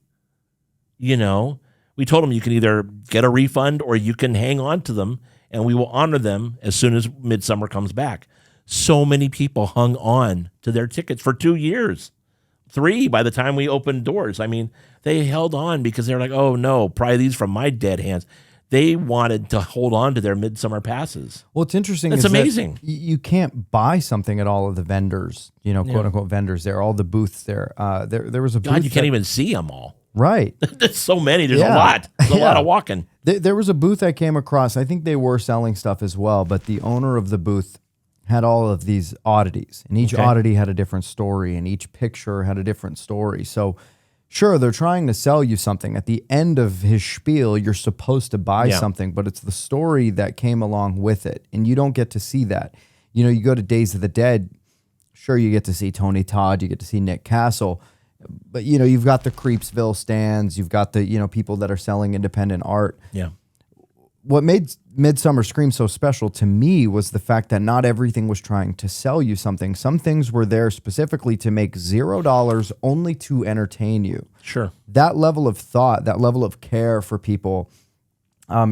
We told them you can either get a refund or you can hang on to them, and we will honor them as soon as Midsummer comes back. So many people hung on to their tickets for 2 years, 3 by the time we opened doors. I mean, they held on because they're like, oh no, pry these from my dead hands. They wanted to hold on to their Midsummer passes. Well, it's interesting. That's is that amazing. You can't buy something at all of the vendors, quote unquote vendors there, all the booths there. There was a booth. God, you can't even see them all. Right. There's so many. There's Yeah. a lot. There's a Yeah. lot of walking. There was a booth I came across. I think they were selling stuff as well, but the owner of the booth had all of these oddities, and each Okay. oddity had a different story, and each picture had a different story. So, sure, they're trying to sell you something. At the end of his spiel, you're supposed to buy Yeah. something, but it's the story that came along with it, and you don't get to see that. You go to Days of the Dead, sure, you get to see Tony Todd, you get to see Nick Castle, but you've got the Creepsville stands, you've got the people that are selling independent art. Yeah. What made Midsummer Scream so special to me was the fact that not everything was trying to sell you something. Some things were there specifically to make $0 only to entertain you. Sure. That level of thought, that level of care for people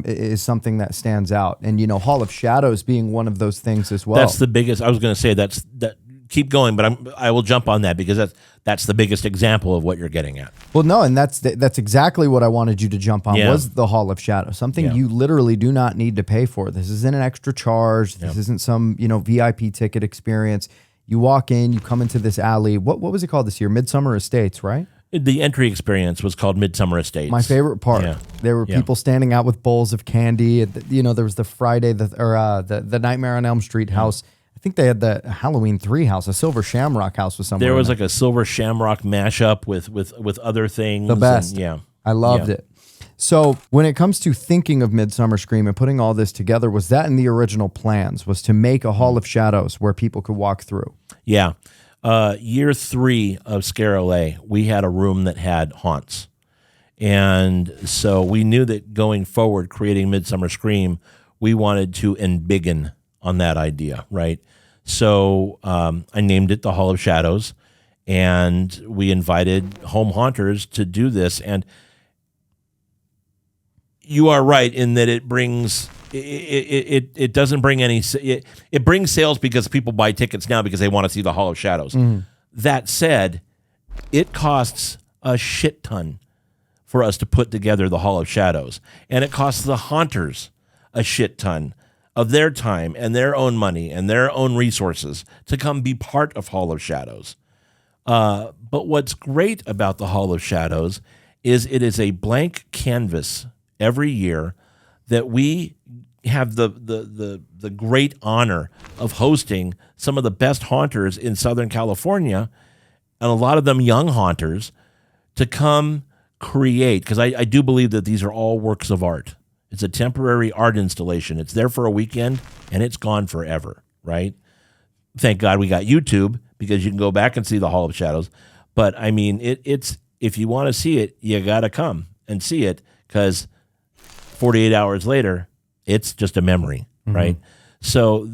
is something that stands out. And, Hall of Shadows being one of those things as well. That's the biggest. I was going to say that. Keep going, but I will jump on that because that's the biggest example of what you're getting at. Well, no, and that's exactly what I wanted you to jump on Yeah. was the Hall of Shadows, something Yeah. you literally do not need to pay for. This isn't an extra charge. This isn't some VIP ticket experience. You walk in, you come into this alley. What was it called this year? Midsummer Estates, right? The entry experience was called Midsummer Estates. My favorite part. Yeah. There were Yeah. people standing out with bowls of candy. There was the Friday the Nightmare on Elm Street house. I think they had the Halloween 3 house, a Silver Shamrock house was somewhere. There was in like a Silver Shamrock mashup with other things. the best. And, yeah. I loved Yeah. it. So when it comes to thinking of Midsummer Scream and putting all this together, was that in the original plans? Was to make a Hall of Shadows where people could walk through? Yeah. Year 3 of Scare LA, we had a room that had haunts. And so we knew that going forward, creating Midsummer Scream, we wanted to embiggen on that idea, right? So I named it the Hall of Shadows, and we invited home haunters to do this. And you are right in that it brings it doesn't bring any it brings sales because people buy tickets now because they want to see the Hall of Shadows. That said, it costs a shit ton for us to put together the Hall of Shadows, and it costs the haunters a shit ton of their time and their own money and their own resources to come be part of Hall of Shadows. But what's great about the Hall of Shadows is it is a blank canvas every year that we have the great honor of hosting some of the best haunters in Southern California, and a lot of them young haunters, to come create, because I do believe that these are all works of art. It's a temporary art installation. It's there for a weekend, and it's gone forever, right? Thank God we got YouTube, because you can go back and see the Hall of Shadows. But, I mean, it's if you want to see it, you got to come and see it, because 48 hours later, it's just a memory, right? So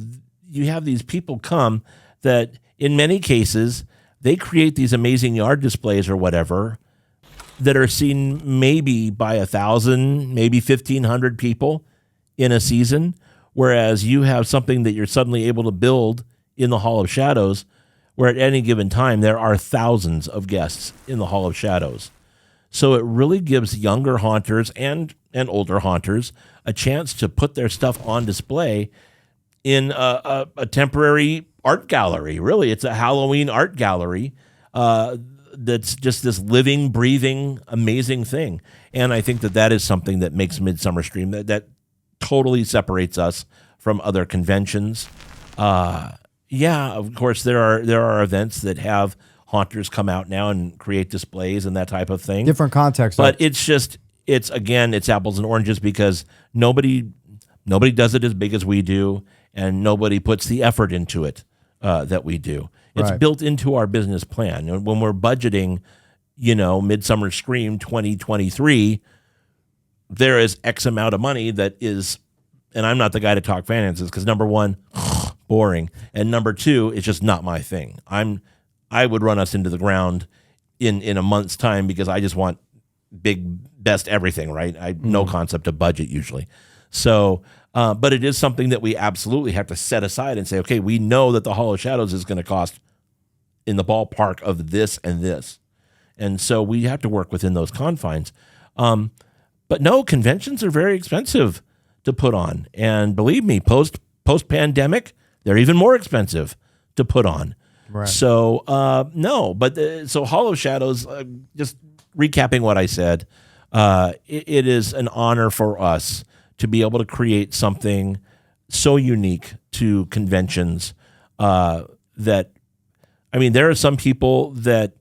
you have these people come that, in many cases, they create these amazing yard displays or whatever that are seen maybe by 1,000, maybe 1,500 people in a season, whereas you have something that you're suddenly able to build in the Hall of Shadows, where at any given time there are thousands of guests in the Hall of Shadows. So it really gives younger haunters and older haunters a chance to put their stuff on display in a temporary art gallery. Really, it's a Halloween art gallery that's just this living, breathing, amazing thing. And I think that is something that makes Midsummer Scream, that totally separates us from other conventions. Yeah, of course, there are events that have haunters come out now and create displays and that type of thing. Different context. But it's apples and oranges, because nobody does it as big as we do, and nobody puts the effort into it that we do. It's Right. built into our business plan. And when we're budgeting, Midsummer Scream 2023, there is X amount of money that is, and I'm not the guy to talk finances, because number one, boring, and number two, it's just not my thing. I would run us into the ground in a month's time, because I just want big best everything, right? No concept of budget usually. So, but it is something that we absolutely have to set aside and say, okay, we know that the Hall of Shadows is going to cost in the ballpark of this and this. And so we have to work within those confines. But no, conventions are very expensive to put on. And believe me, post-pandemic, they're even more expensive to put on. Right. So, no, but so Hall of Shadows, just recapping what I said, it is an honor for us to be able to create something so unique to conventions that, I mean, there are some people that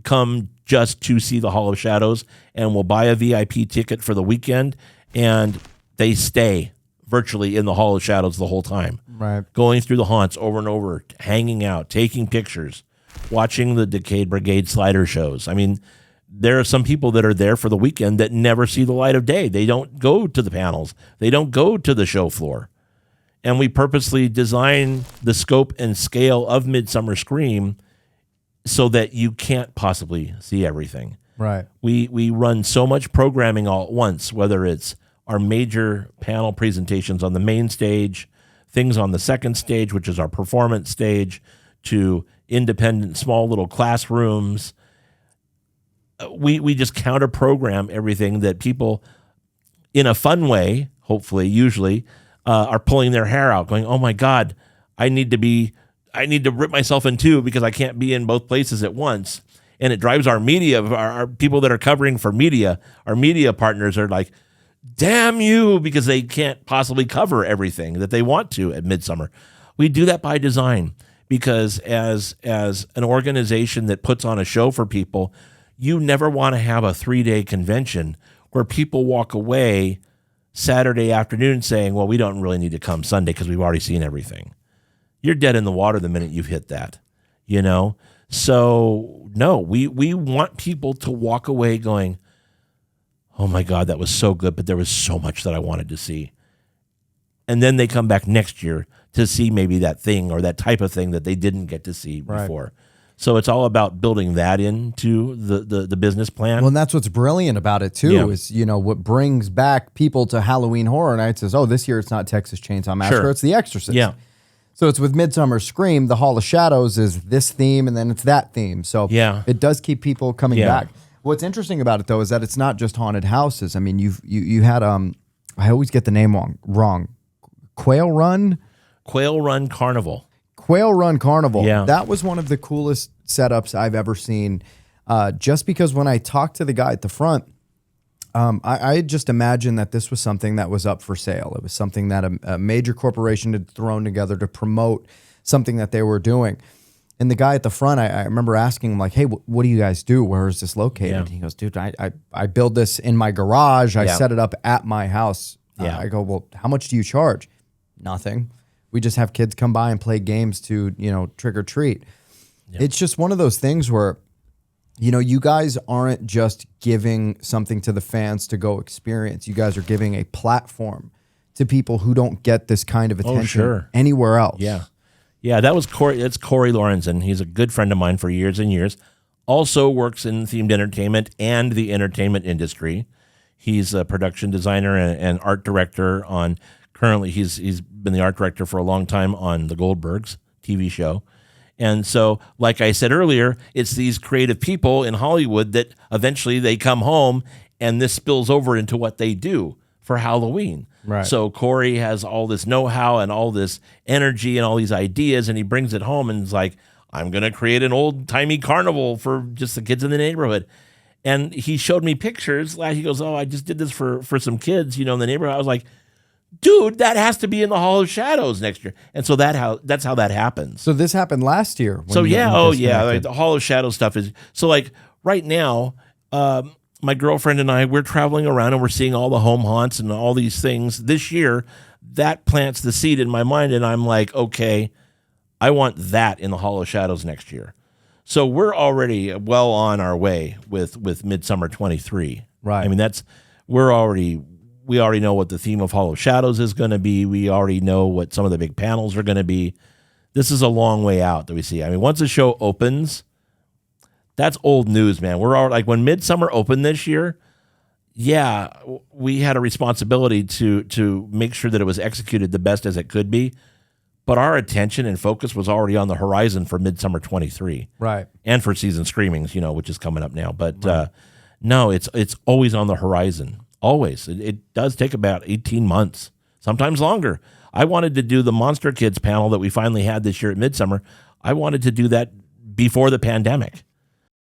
come just to see the Hall of Shadows and will buy a VIP ticket for the weekend, and they stay virtually in the Hall of Shadows the whole time. Right. Going through the haunts over and over, hanging out, taking pictures, watching the Decade Brigade slider shows. I mean, there are some people that are there for the weekend that never see the light of day. They don't go to the panels. They don't go to the show floor. And we purposely design the scope and scale of Midsummer Scream so that you can't possibly see everything. Right. We run so much programming all at once, whether it's our major panel presentations on the main stage, things on the second stage, which is our performance stage, to independent small little classrooms. We just counter program everything that people, in a fun way, hopefully, usually, are pulling their hair out, going, "Oh my God, I need to rip myself in two because I can't be in both places at once." And it drives our media, our people that are covering for media, our media partners are like, "Damn you," because they can't possibly cover everything that they want to at Midsummer. We do that by design because as an organization that puts on a show for people, you never want to have a 3-day convention where people walk away Saturday afternoon saying, "Well, we don't really need to come Sunday because we've already seen everything." You're dead in the water the minute you've hit that, you know? So, no, we want people to walk away going, "Oh my God, that was so good, but there was so much that I wanted to see." And then they come back next year to see maybe that thing or that type of thing that they didn't get to see before. So it's all about building that into the business plan. Well, and that's what's brilliant about it too, Yeah. is, you know, what brings back people to Halloween Horror Nights is, oh, this year it's not Texas Chainsaw Massacre, Sure. it's The Exorcist. Yeah. So it's with Midsummer Scream, the Hall of Shadows is this theme, and then it's that theme. So Yeah. it does keep people coming Yeah. back. What's interesting about it though is that it's not just haunted houses. I mean, you had I always get the name wrong. Quail Run Carnival. Quail Run Carnival. Yeah. That was one of the coolest setups I've ever seen. Just because when I talked to the guy at the front, I had just imagined that this was something that was up for sale. It was something that a major corporation had thrown together to promote something that they were doing. And the guy at the front, I remember asking him, like, "Hey, what do you guys do? Where is this located?" Yeah. He goes, "Dude, I build this in my garage. I Yeah. set it up at my house." Yeah. I go, "Well, how much do you charge?" "Nothing. We just have kids come by and play games to, trick or treat." It's just one of those things where, you guys aren't just giving something to the fans to go experience. You guys are giving a platform to people who don't get this kind of attention sure. anywhere else. Yeah. Yeah, that was Corey. That's Corey Lorenzen. He's a good friend of mine for years and years. Also works in themed entertainment and the entertainment industry. He's a production designer and art director on. Currently, he's been the art director for a long time on The Goldbergs TV show. And so, like I said earlier, it's these creative people in Hollywood that eventually they come home and this spills over into what they do for Halloween. Right. So Corey has all this know-how and all this energy and all these ideas, and he brings it home and is like, "I'm going to create an old-timey carnival for just the kids in the neighborhood." And he showed me pictures. He goes, "Oh, I just did this for some kids, in the neighborhood." I was like, "Dude, that has to be in the Hall of Shadows next year." And so that's how that happens. So this happened last year. So when yeah, disconnected. the Hall of Shadows stuff is so like right now. My girlfriend and I, we're traveling around and we're seeing all the home haunts and all these things. This year, that plants the seed in my mind, and I'm like, okay, I want that in the Hall of Shadows next year. So we're already well on our way with Midsummer 23. Right. I mean, we already know what the theme of Hall of Shadows is going to be. We already know what some of the big panels are going to be. This is a long way out that we see. I mean, once the show opens, that's old news, man. We're all like, when Midsummer opened this year, yeah, we had a responsibility to make sure that it was executed the best as it could be, but our attention and focus was already on the horizon for Midsummer 23, Right. and for Season Screamings, which is coming up now. But no, it's always on the horizon. Always. It does take about 18 months, sometimes longer. I wanted to do the Monster Kids panel that we finally had this year at Midsummer. I wanted to do that before the pandemic.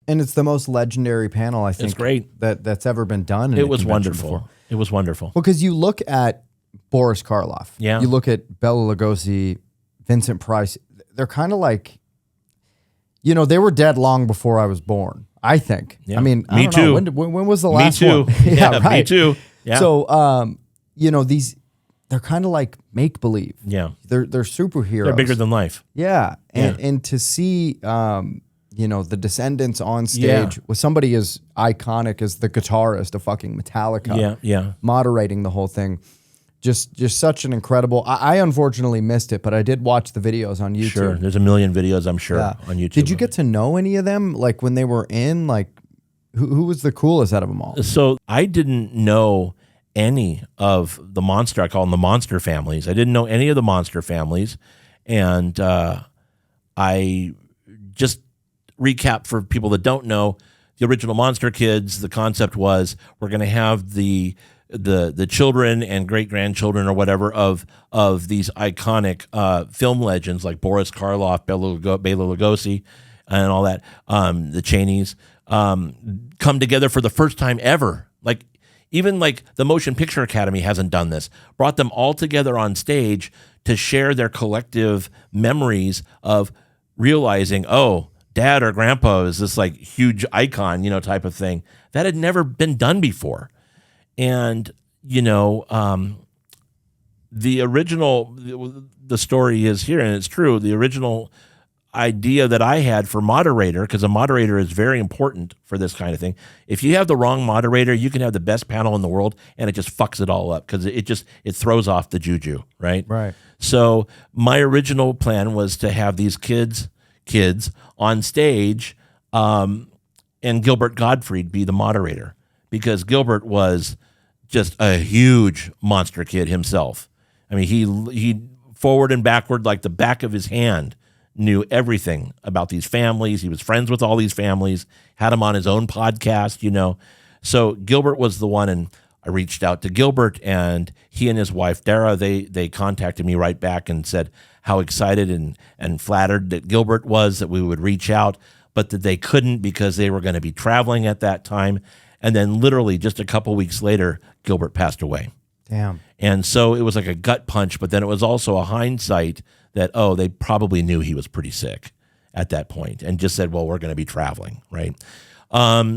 And it's the most legendary panel, I think, great. that's ever been done. In It a was convention wonderful. before. It was wonderful. Well, because you look at Boris Karloff, Yeah. you look at Bela Lugosi, Vincent Price, they're kind of like, they were dead long before I was born, I think. Yeah. I mean, I Me don't too. know. When was the Me last too. one? Yeah, right. me too. Yeah. So, they're kind of like make-believe. Yeah. They're superheroes. They're bigger than life. Yeah. Yeah. And to see, the Descendants on stage Yeah. with somebody as iconic as the guitarist of fucking Metallica. Yeah. Moderating the whole thing. Just such an incredible. I unfortunately missed it, but I did watch the videos on YouTube. Sure. There's a million videos, I'm sure, Yeah. on YouTube. Did you get to know any of them? Like when they were in, like who was the coolest out of them all? So I didn't know any of the monster. I call them the monster families. I didn't know any of the monster families. And I just recap for people that don't know the original Monster Kids. The concept was we're going to have the children and great grandchildren or whatever of these iconic film legends like Boris Karloff, Bela Lugosi, and all that, the Cheneys, come together for the first time ever. Like even like the Motion Picture Academy hasn't done this. Brought them all together on stage to share their collective memories of realizing, oh, dad or grandpa is this like huge icon, type of thing that had never been done before. And, the original, the story is here, and it's true. The original idea that I had for moderator, because a moderator is very important for this kind of thing. If you have the wrong moderator, you can have the best panel in the world, and it just fucks it all up because it throws off the juju, right? Right. So my original plan was to have these kids on stage, and Gilbert Gottfried be the moderator, because Gilbert was just a huge monster kid himself. I mean, he forward and backward, like the back of his hand, knew everything about these families. He was friends with all these families, had him on his own podcast, So Gilbert was the one, and I reached out to Gilbert, and he and his wife, Dara, they contacted me right back and said how excited and flattered that Gilbert was that we would reach out, but that they couldn't because they were going to be traveling at that time. And then literally just a couple weeks later, Gilbert passed away. Damn. And so it was like a gut punch, but then it was also a hindsight that, they probably knew he was pretty sick at that point and just said, well, we're going to be traveling, right?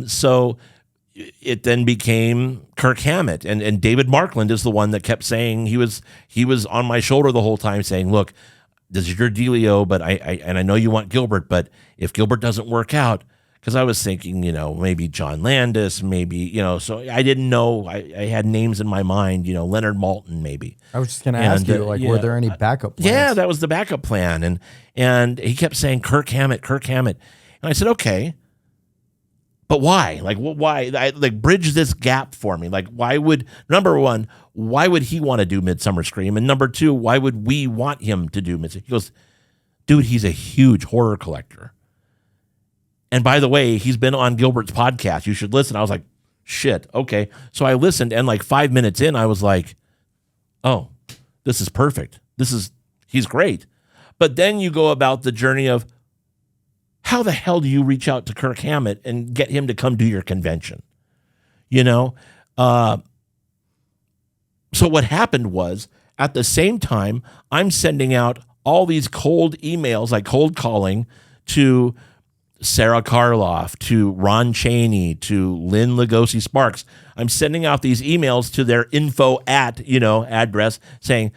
So it then became Kirk Hammett, and David Markland is the one that kept saying, he was on my shoulder the whole time saying, look, this is your dealio, but I know you want Gilbert, but if Gilbert doesn't work out, because I was thinking, maybe John Landis, maybe, so I didn't know. I had names in my mind, Leonard Maltin, maybe. I was just going to ask you, were there any backup plans? Yeah, that was the backup plan. And he kept saying, Kirk Hammett. And I said, okay, but why? Like, why? Bridge this gap for me. Like, number one, why would he want to do Midsummer Scream? And number two, why would we want him to do Midsummer? He goes, dude, he's a huge horror collector. And by the way, he's been on Gilbert's podcast. You should listen. I was like, shit, okay. So I listened, and like 5 minutes in, I was like, oh, this is perfect. He's great. But then you go about the journey of how the hell do you reach out to Kirk Hammett and get him to come do your convention? So what happened was, at the same time, I'm sending out all these cold emails, like cold calling to Sarah Karloff, to Ron Chaney, to Lynn Lugosi Sparks. I'm sending out these emails to their info address saying,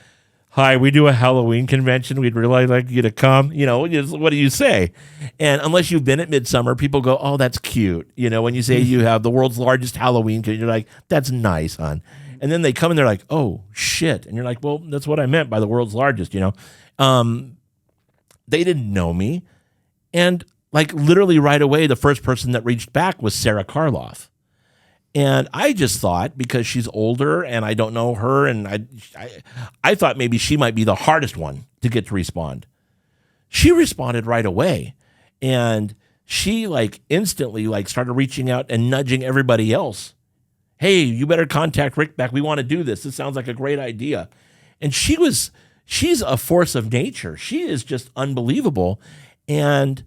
hi, we do a Halloween convention. We'd really like you to come. What do you say? And unless you've been at Midsummer, people go, oh, that's cute. When you say you have the world's largest Halloween convention, you're like, that's nice, hon. And then they come and they're like, oh, shit. And you're like, well, that's what I meant by the world's largest, They didn't know me. And like literally right away, the first person that reached back was Sarah Karloff. And I just thought, because she's older and I don't know her, and I thought maybe she might be the hardest one to get to respond. She responded right away. And she like instantly like started reaching out and nudging everybody else. Hey, you better contact Rick back. We want to do this. This sounds like a great idea. And she's a force of nature. She is just unbelievable. And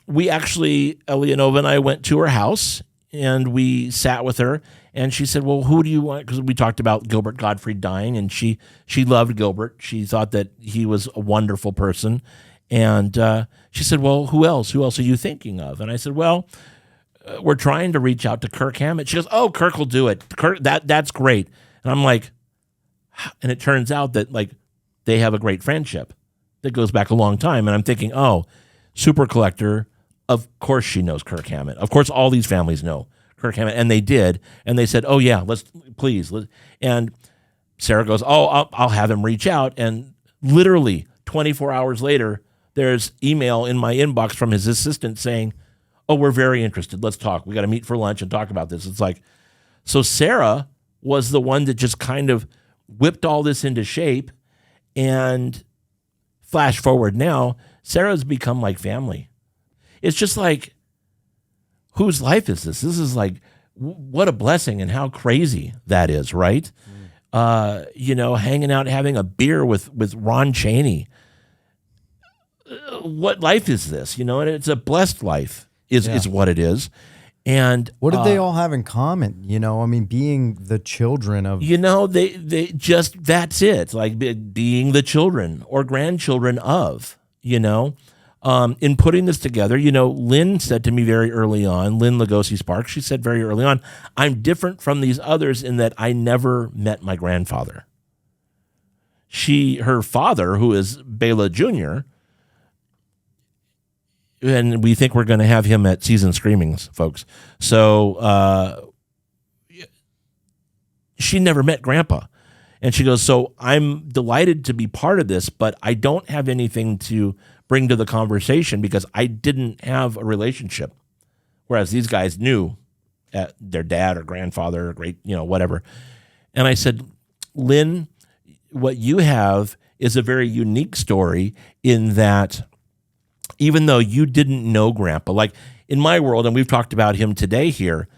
we actually, Eleonova and I went to her house and we sat with her, and she said, well, who do you want? Because we talked about Gilbert Gottfried dying, and she loved Gilbert. She thought that he was a wonderful person. And she said, well, who else? Who else are you thinking of? And I said, well, we're trying to reach out to Kirk Hammett. She goes, oh, Kirk will do it. Kirk, that's great. And I'm like, and it turns out that like they have a great friendship that goes back a long time. And I'm thinking, oh, Super Collector, of course she knows Kirk Hammett. Of course, all these families know Kirk Hammett, and they did. And they said, oh yeah, please. And Sarah goes, oh, I'll have him reach out. And literally 24 hours later, there's email in my inbox from his assistant saying, oh, we're very interested. Let's talk. We got to meet for lunch and talk about this. It's like, so Sarah was the one that just kind of whipped all this into shape. And flash forward now, Sarah's become like family. It's just like, whose life is this? This is like, what a blessing, and how crazy that is, right? Hanging out, having a beer with Ron Chaney. What life is this? And it's a blessed life is what it is. And what did they all have in common? Being the children of, they just, that's it. Like being the children or grandchildren of, in putting this together, Lynn said to me very early on, Lynn Lugosi Sparks, she said very early on, I'm different from these others in that I never met my grandfather. Her father, who is Bela Jr., and we think we're going to have him at Season Screamings, folks. So she never met Grandpa. And she goes, so I'm delighted to be part of this, but I don't have anything to bring to the conversation because I didn't have a relationship. Whereas these guys knew their dad or grandfather or great, whatever. And I said, Lynn, what you have is a very unique story in that even though you didn't know Grandpa, like in my world, and we've talked about him today here,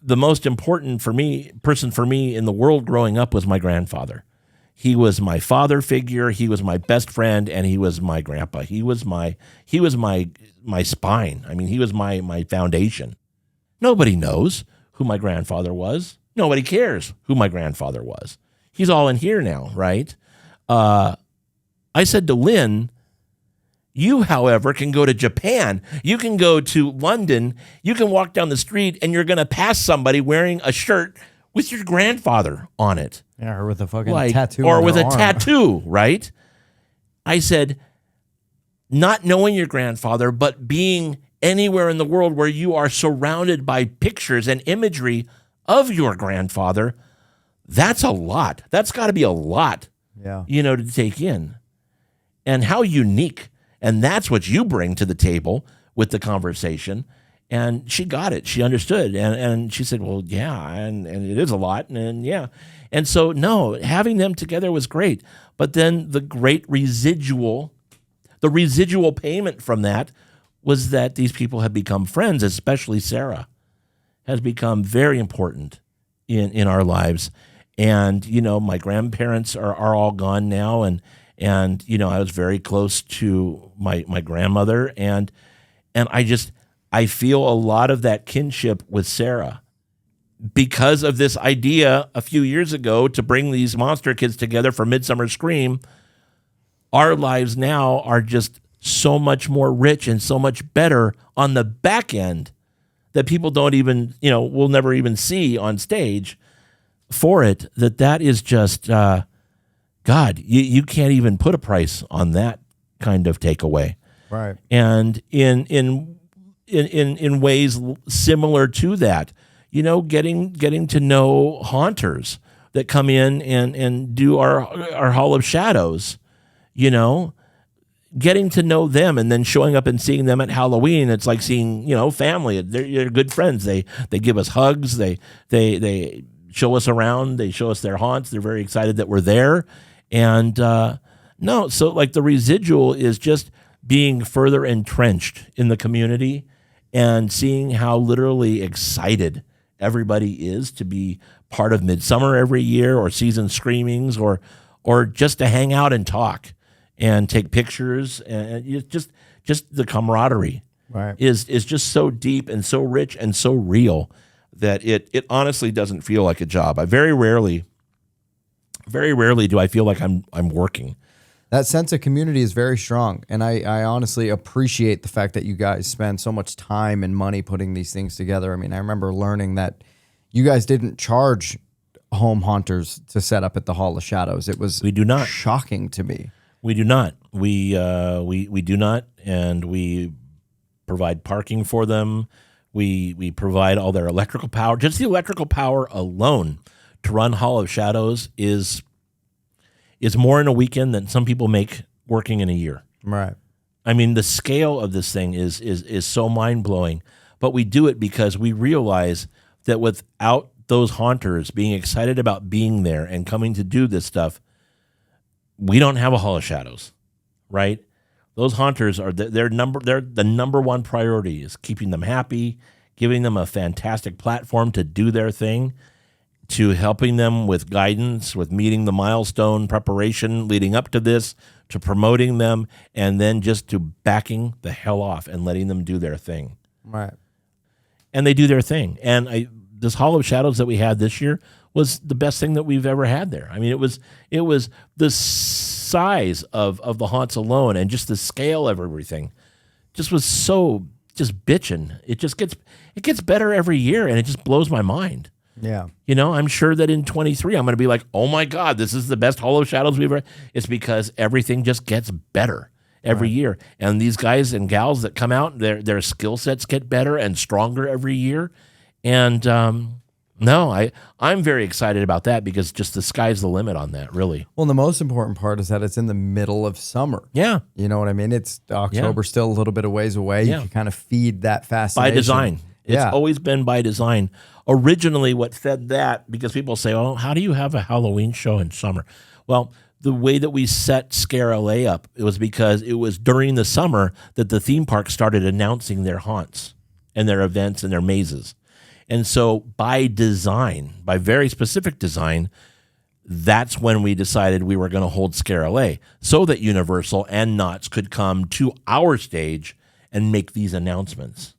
the most important person for me in the world growing up was my grandfather. He was my father figure. He was my best friend, and he was my grandpa. He was my spine. I mean, he was my foundation. Nobody knows who my grandfather was. Nobody cares who my grandfather was. He's all in here now, right? I said to Lynn, you, however, can go to Japan. You can go to London. You can walk down the street and you're going to pass somebody wearing a shirt with your grandfather on it. Yeah, or with a fucking tattoo. Or on with their a arm. tattoo, right? I said, not knowing your grandfather, but being anywhere in the world where you are surrounded by pictures and imagery of your grandfather, that's a lot. That's got to be a lot, to take in. And how unique. And that's what you bring to the table with the conversation. And she got it. She understood. And she said, well, yeah, and it is a lot. And yeah. And so, no, having them together was great. But then the residual payment from that was that these people have become friends, especially Sarah has become very important in our lives. And, my grandparents are all gone now. And I was very close to my grandmother, and I feel a lot of that kinship with Sarah because of this idea a few years ago to bring these monster kids together for Midsummer Scream. Our lives now are just so much more rich and so much better on the back end that people don't even, will never even see on stage for it. That is just, God, you can't even put a price on that kind of takeaway. Right. And in ways similar to that, getting to know haunters that come in and do our Hall of Shadows, getting to know them and then showing up and seeing them at Halloween, it's like seeing, family. They're good friends. They give us hugs. They show us around. They show us their haunts. They're very excited that we're there. And no, so like the residual is just being further entrenched in the community and seeing how literally excited everybody is to be part of Midsummer every year, or Season Screamings, or just to hang out and talk and take pictures, and just the camaraderie Right. is just so deep and so rich and so real that it honestly doesn't feel like a job. I very rarely do I feel like I'm working. That sense of community is very strong. And I honestly appreciate the fact that you guys spend so much time and money putting these things together. I mean, I remember learning that you guys didn't charge home haunters to set up at the Hall of Shadows. It was We do not. shocking to me. We do not. We do not, and we provide parking for them. We provide all their electrical power. Just the electrical power alone to run Hall of Shadows is more in a weekend than some people make working in a year. Right. I mean, the scale of this thing is so mind-blowing, but we do it because we realize that without those haunters being excited about being there and coming to do this stuff, we don't have a Hall of Shadows, right? Those haunters are they're the number one priority is keeping them happy, giving them a fantastic platform to do their thing, to helping them with guidance, with meeting the milestone preparation leading up to this, to promoting them, and then just to backing the hell off and letting them do their thing. Right. And they do their thing. And this Hall of Shadows that we had this year was the best thing that we've ever had there. I mean, it was the size of the haunts alone and just the scale of everything just was so just bitchin'. It gets better every year, and it just blows my mind. Yeah. I'm sure that in 23, I'm going to be like, oh my God, this is the best Hall of Shadows we've ever. It's because everything just gets better every year. And these guys and gals that come out, their skill sets get better and stronger every year. And no, I'm very excited about that because just the sky's the limit on that, really. Well, the most important part is that it's in the middle of summer. Yeah. You know what I mean? It's October, still a little bit of ways away. Yeah. You can kind of feed that fascination. By design. Yeah. It's always been by design. Originally, what fed that, because people say, oh, how do you have a Halloween show in summer? Well, the way that we set Scare LA up, it was because it was during the summer that the theme park started announcing their haunts and their events and their mazes. And so by design, by very specific design, that's when we decided we were going to hold Scare LA so that Universal and Knott's could come to our stage and make these announcements.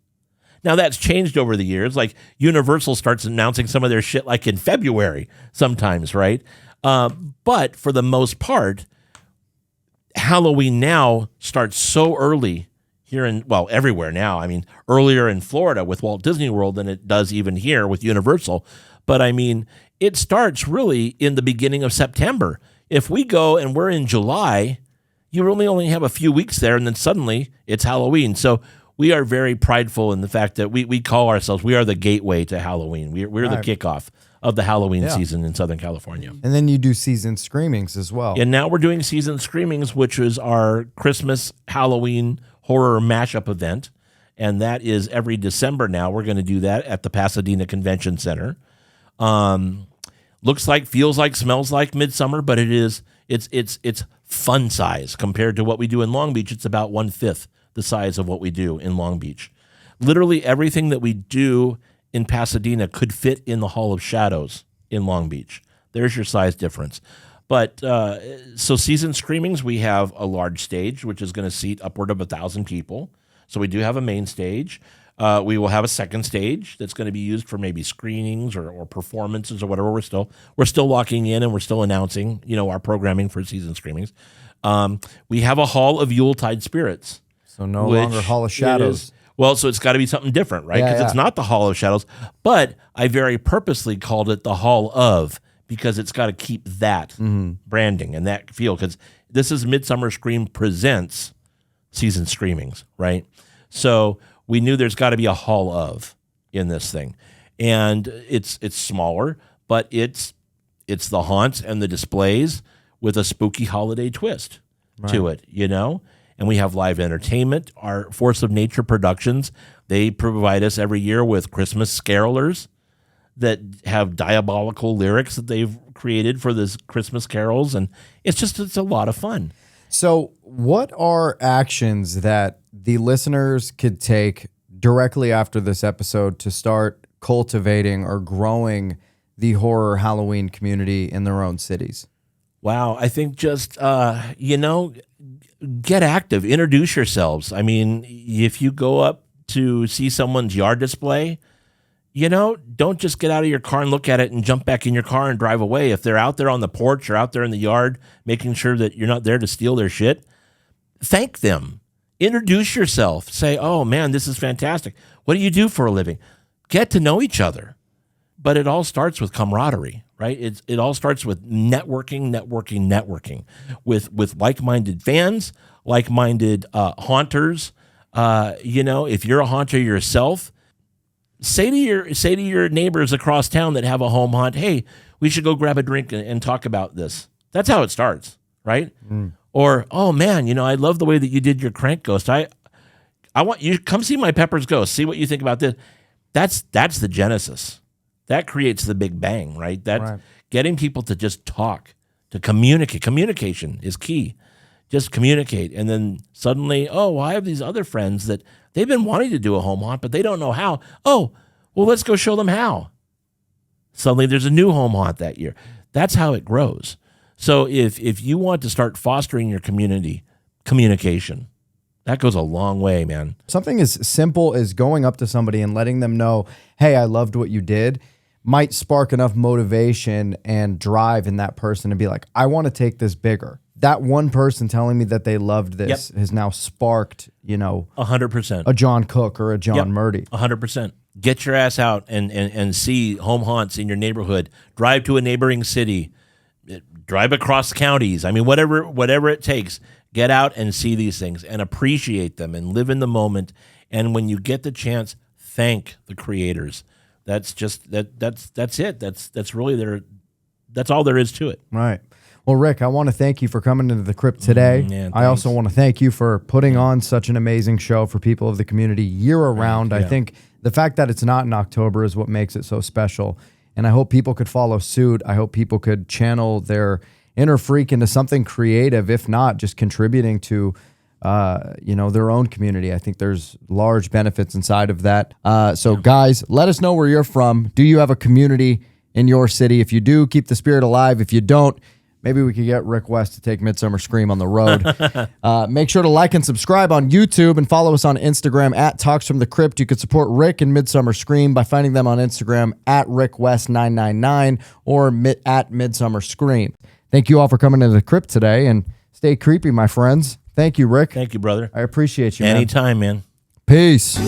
Now, that's changed over the years. Like, Universal starts announcing some of their shit like in February sometimes, right? But for the most part, Halloween now starts so early here everywhere now. I mean, earlier in Florida with Walt Disney World than it does even here with Universal. But, I mean, it starts really in the beginning of September. If we go and we're in July, you really only have a few weeks there, and then suddenly it's Halloween. So we are very prideful in the fact that we call ourselves, we are the gateway to Halloween. We're the kickoff of the Halloween season in Southern California. And then you do season screamings as well. And now we're doing Season Screamings, which is our Christmas Halloween horror mashup event. And that is every December now. We're going to do that at the Pasadena Convention Center. Looks like, feels like, smells like Midsummer, but it's fun size compared to what we do in Long Beach. It's about 1/5 the size of what we do in Long Beach. Literally everything that we do in Pasadena could fit in the Hall of Shadows in Long Beach. There's your size difference. But so Season Screamings, we have a large stage, which is going to seat upward of 1,000 people. So we do have a main stage. We will have a second stage that's going to be used for maybe screenings or performances or whatever. We're still locking in and we're still announcing, our programming for Season Screamings. We have a Hall of Yuletide Spirits. So no longer Hall of Shadows. So it's got to be something different, right? Because it's not the Hall of Shadows. But I very purposely called it the Hall of, because it's got to keep that branding and that feel. Because this is Midsummer Scream Presents Season Screamings, right? So we knew there's got to be a Hall of in this thing. And it's smaller, but it's the haunts and the displays with a spooky holiday twist to it, and we have live entertainment. Our Force of Nature Productions, they provide us every year with Christmas carolers that have diabolical lyrics that they've created for this Christmas carols, and it's a lot of fun. So, what are actions that the listeners could take directly after this episode to start cultivating or growing the horror Halloween community in their own cities? Wow, I think just get active, introduce yourselves. I mean, if you go up to see someone's yard display, don't just get out of your car and look at it and jump back in your car and drive away. If they're out there on the porch or out there in the yard, making sure that you're not there to steal their shit, thank them. Introduce yourself. Say, oh man, this is fantastic. What do you do for a living? Get to know each other. But it all starts with camaraderie, right? It all starts with networking with like-minded fans, like-minded haunters. If you're a haunter yourself, say to your neighbors across town that have a home haunt, hey, we should go grab a drink and talk about this. That's how it starts, right? Or, oh man, I love the way that you did your crank ghost. I want you to come see my Pepper's ghost. See what you think about this. That's the genesis. That creates the big bang, right? Right. Getting people to just talk, to communicate. Communication is key. Just communicate. And then suddenly, I have these other friends that they've been wanting to do a home haunt, but they don't know how. Oh, well, let's go show them how. Suddenly there's a new home haunt that year. That's how it grows. So if you want to start fostering your community, communication, that goes a long way, man. Something as simple as going up to somebody and letting them know, hey, I loved what you did, might spark enough motivation and drive in that person to be like, I want to take this bigger. That one person telling me that they loved this has now sparked, 100%. A John Cook or a John Murdy. 100%. Get your ass out and see home haunts in your neighborhood. Drive to a neighboring city. Drive across counties. I mean, whatever it takes. Get out and see these things and appreciate them and live in the moment. And when you get the chance, thank the creators. That's just that's it. That's really that's all there is to it. Right. Well, Rick, I want to thank you for coming into the crypt today. I also want to thank you for putting on such an amazing show for people of the community year around. I think the fact that it's not in October is what makes it so special. And I hope people could follow suit. I hope people could channel their inner freak into something creative, if not just contributing to their own community. I think there's large benefits inside of that. Guys, let us know where you're from. Do you have a community in your city? If you do, keep the spirit alive. If you don't, maybe we could get Rick West to take Midsummer Scream on the road. Make sure to like and subscribe on YouTube and follow us on Instagram at Talks from the Crypt. You could support Rick and Midsummer Scream by finding them on Instagram at RickWest999 or at Midsummer Scream. Thank you all for coming to the crypt today, and stay creepy, my friends. Thank you, Rick. Thank you, brother. I appreciate you, man. Anytime, man. Peace.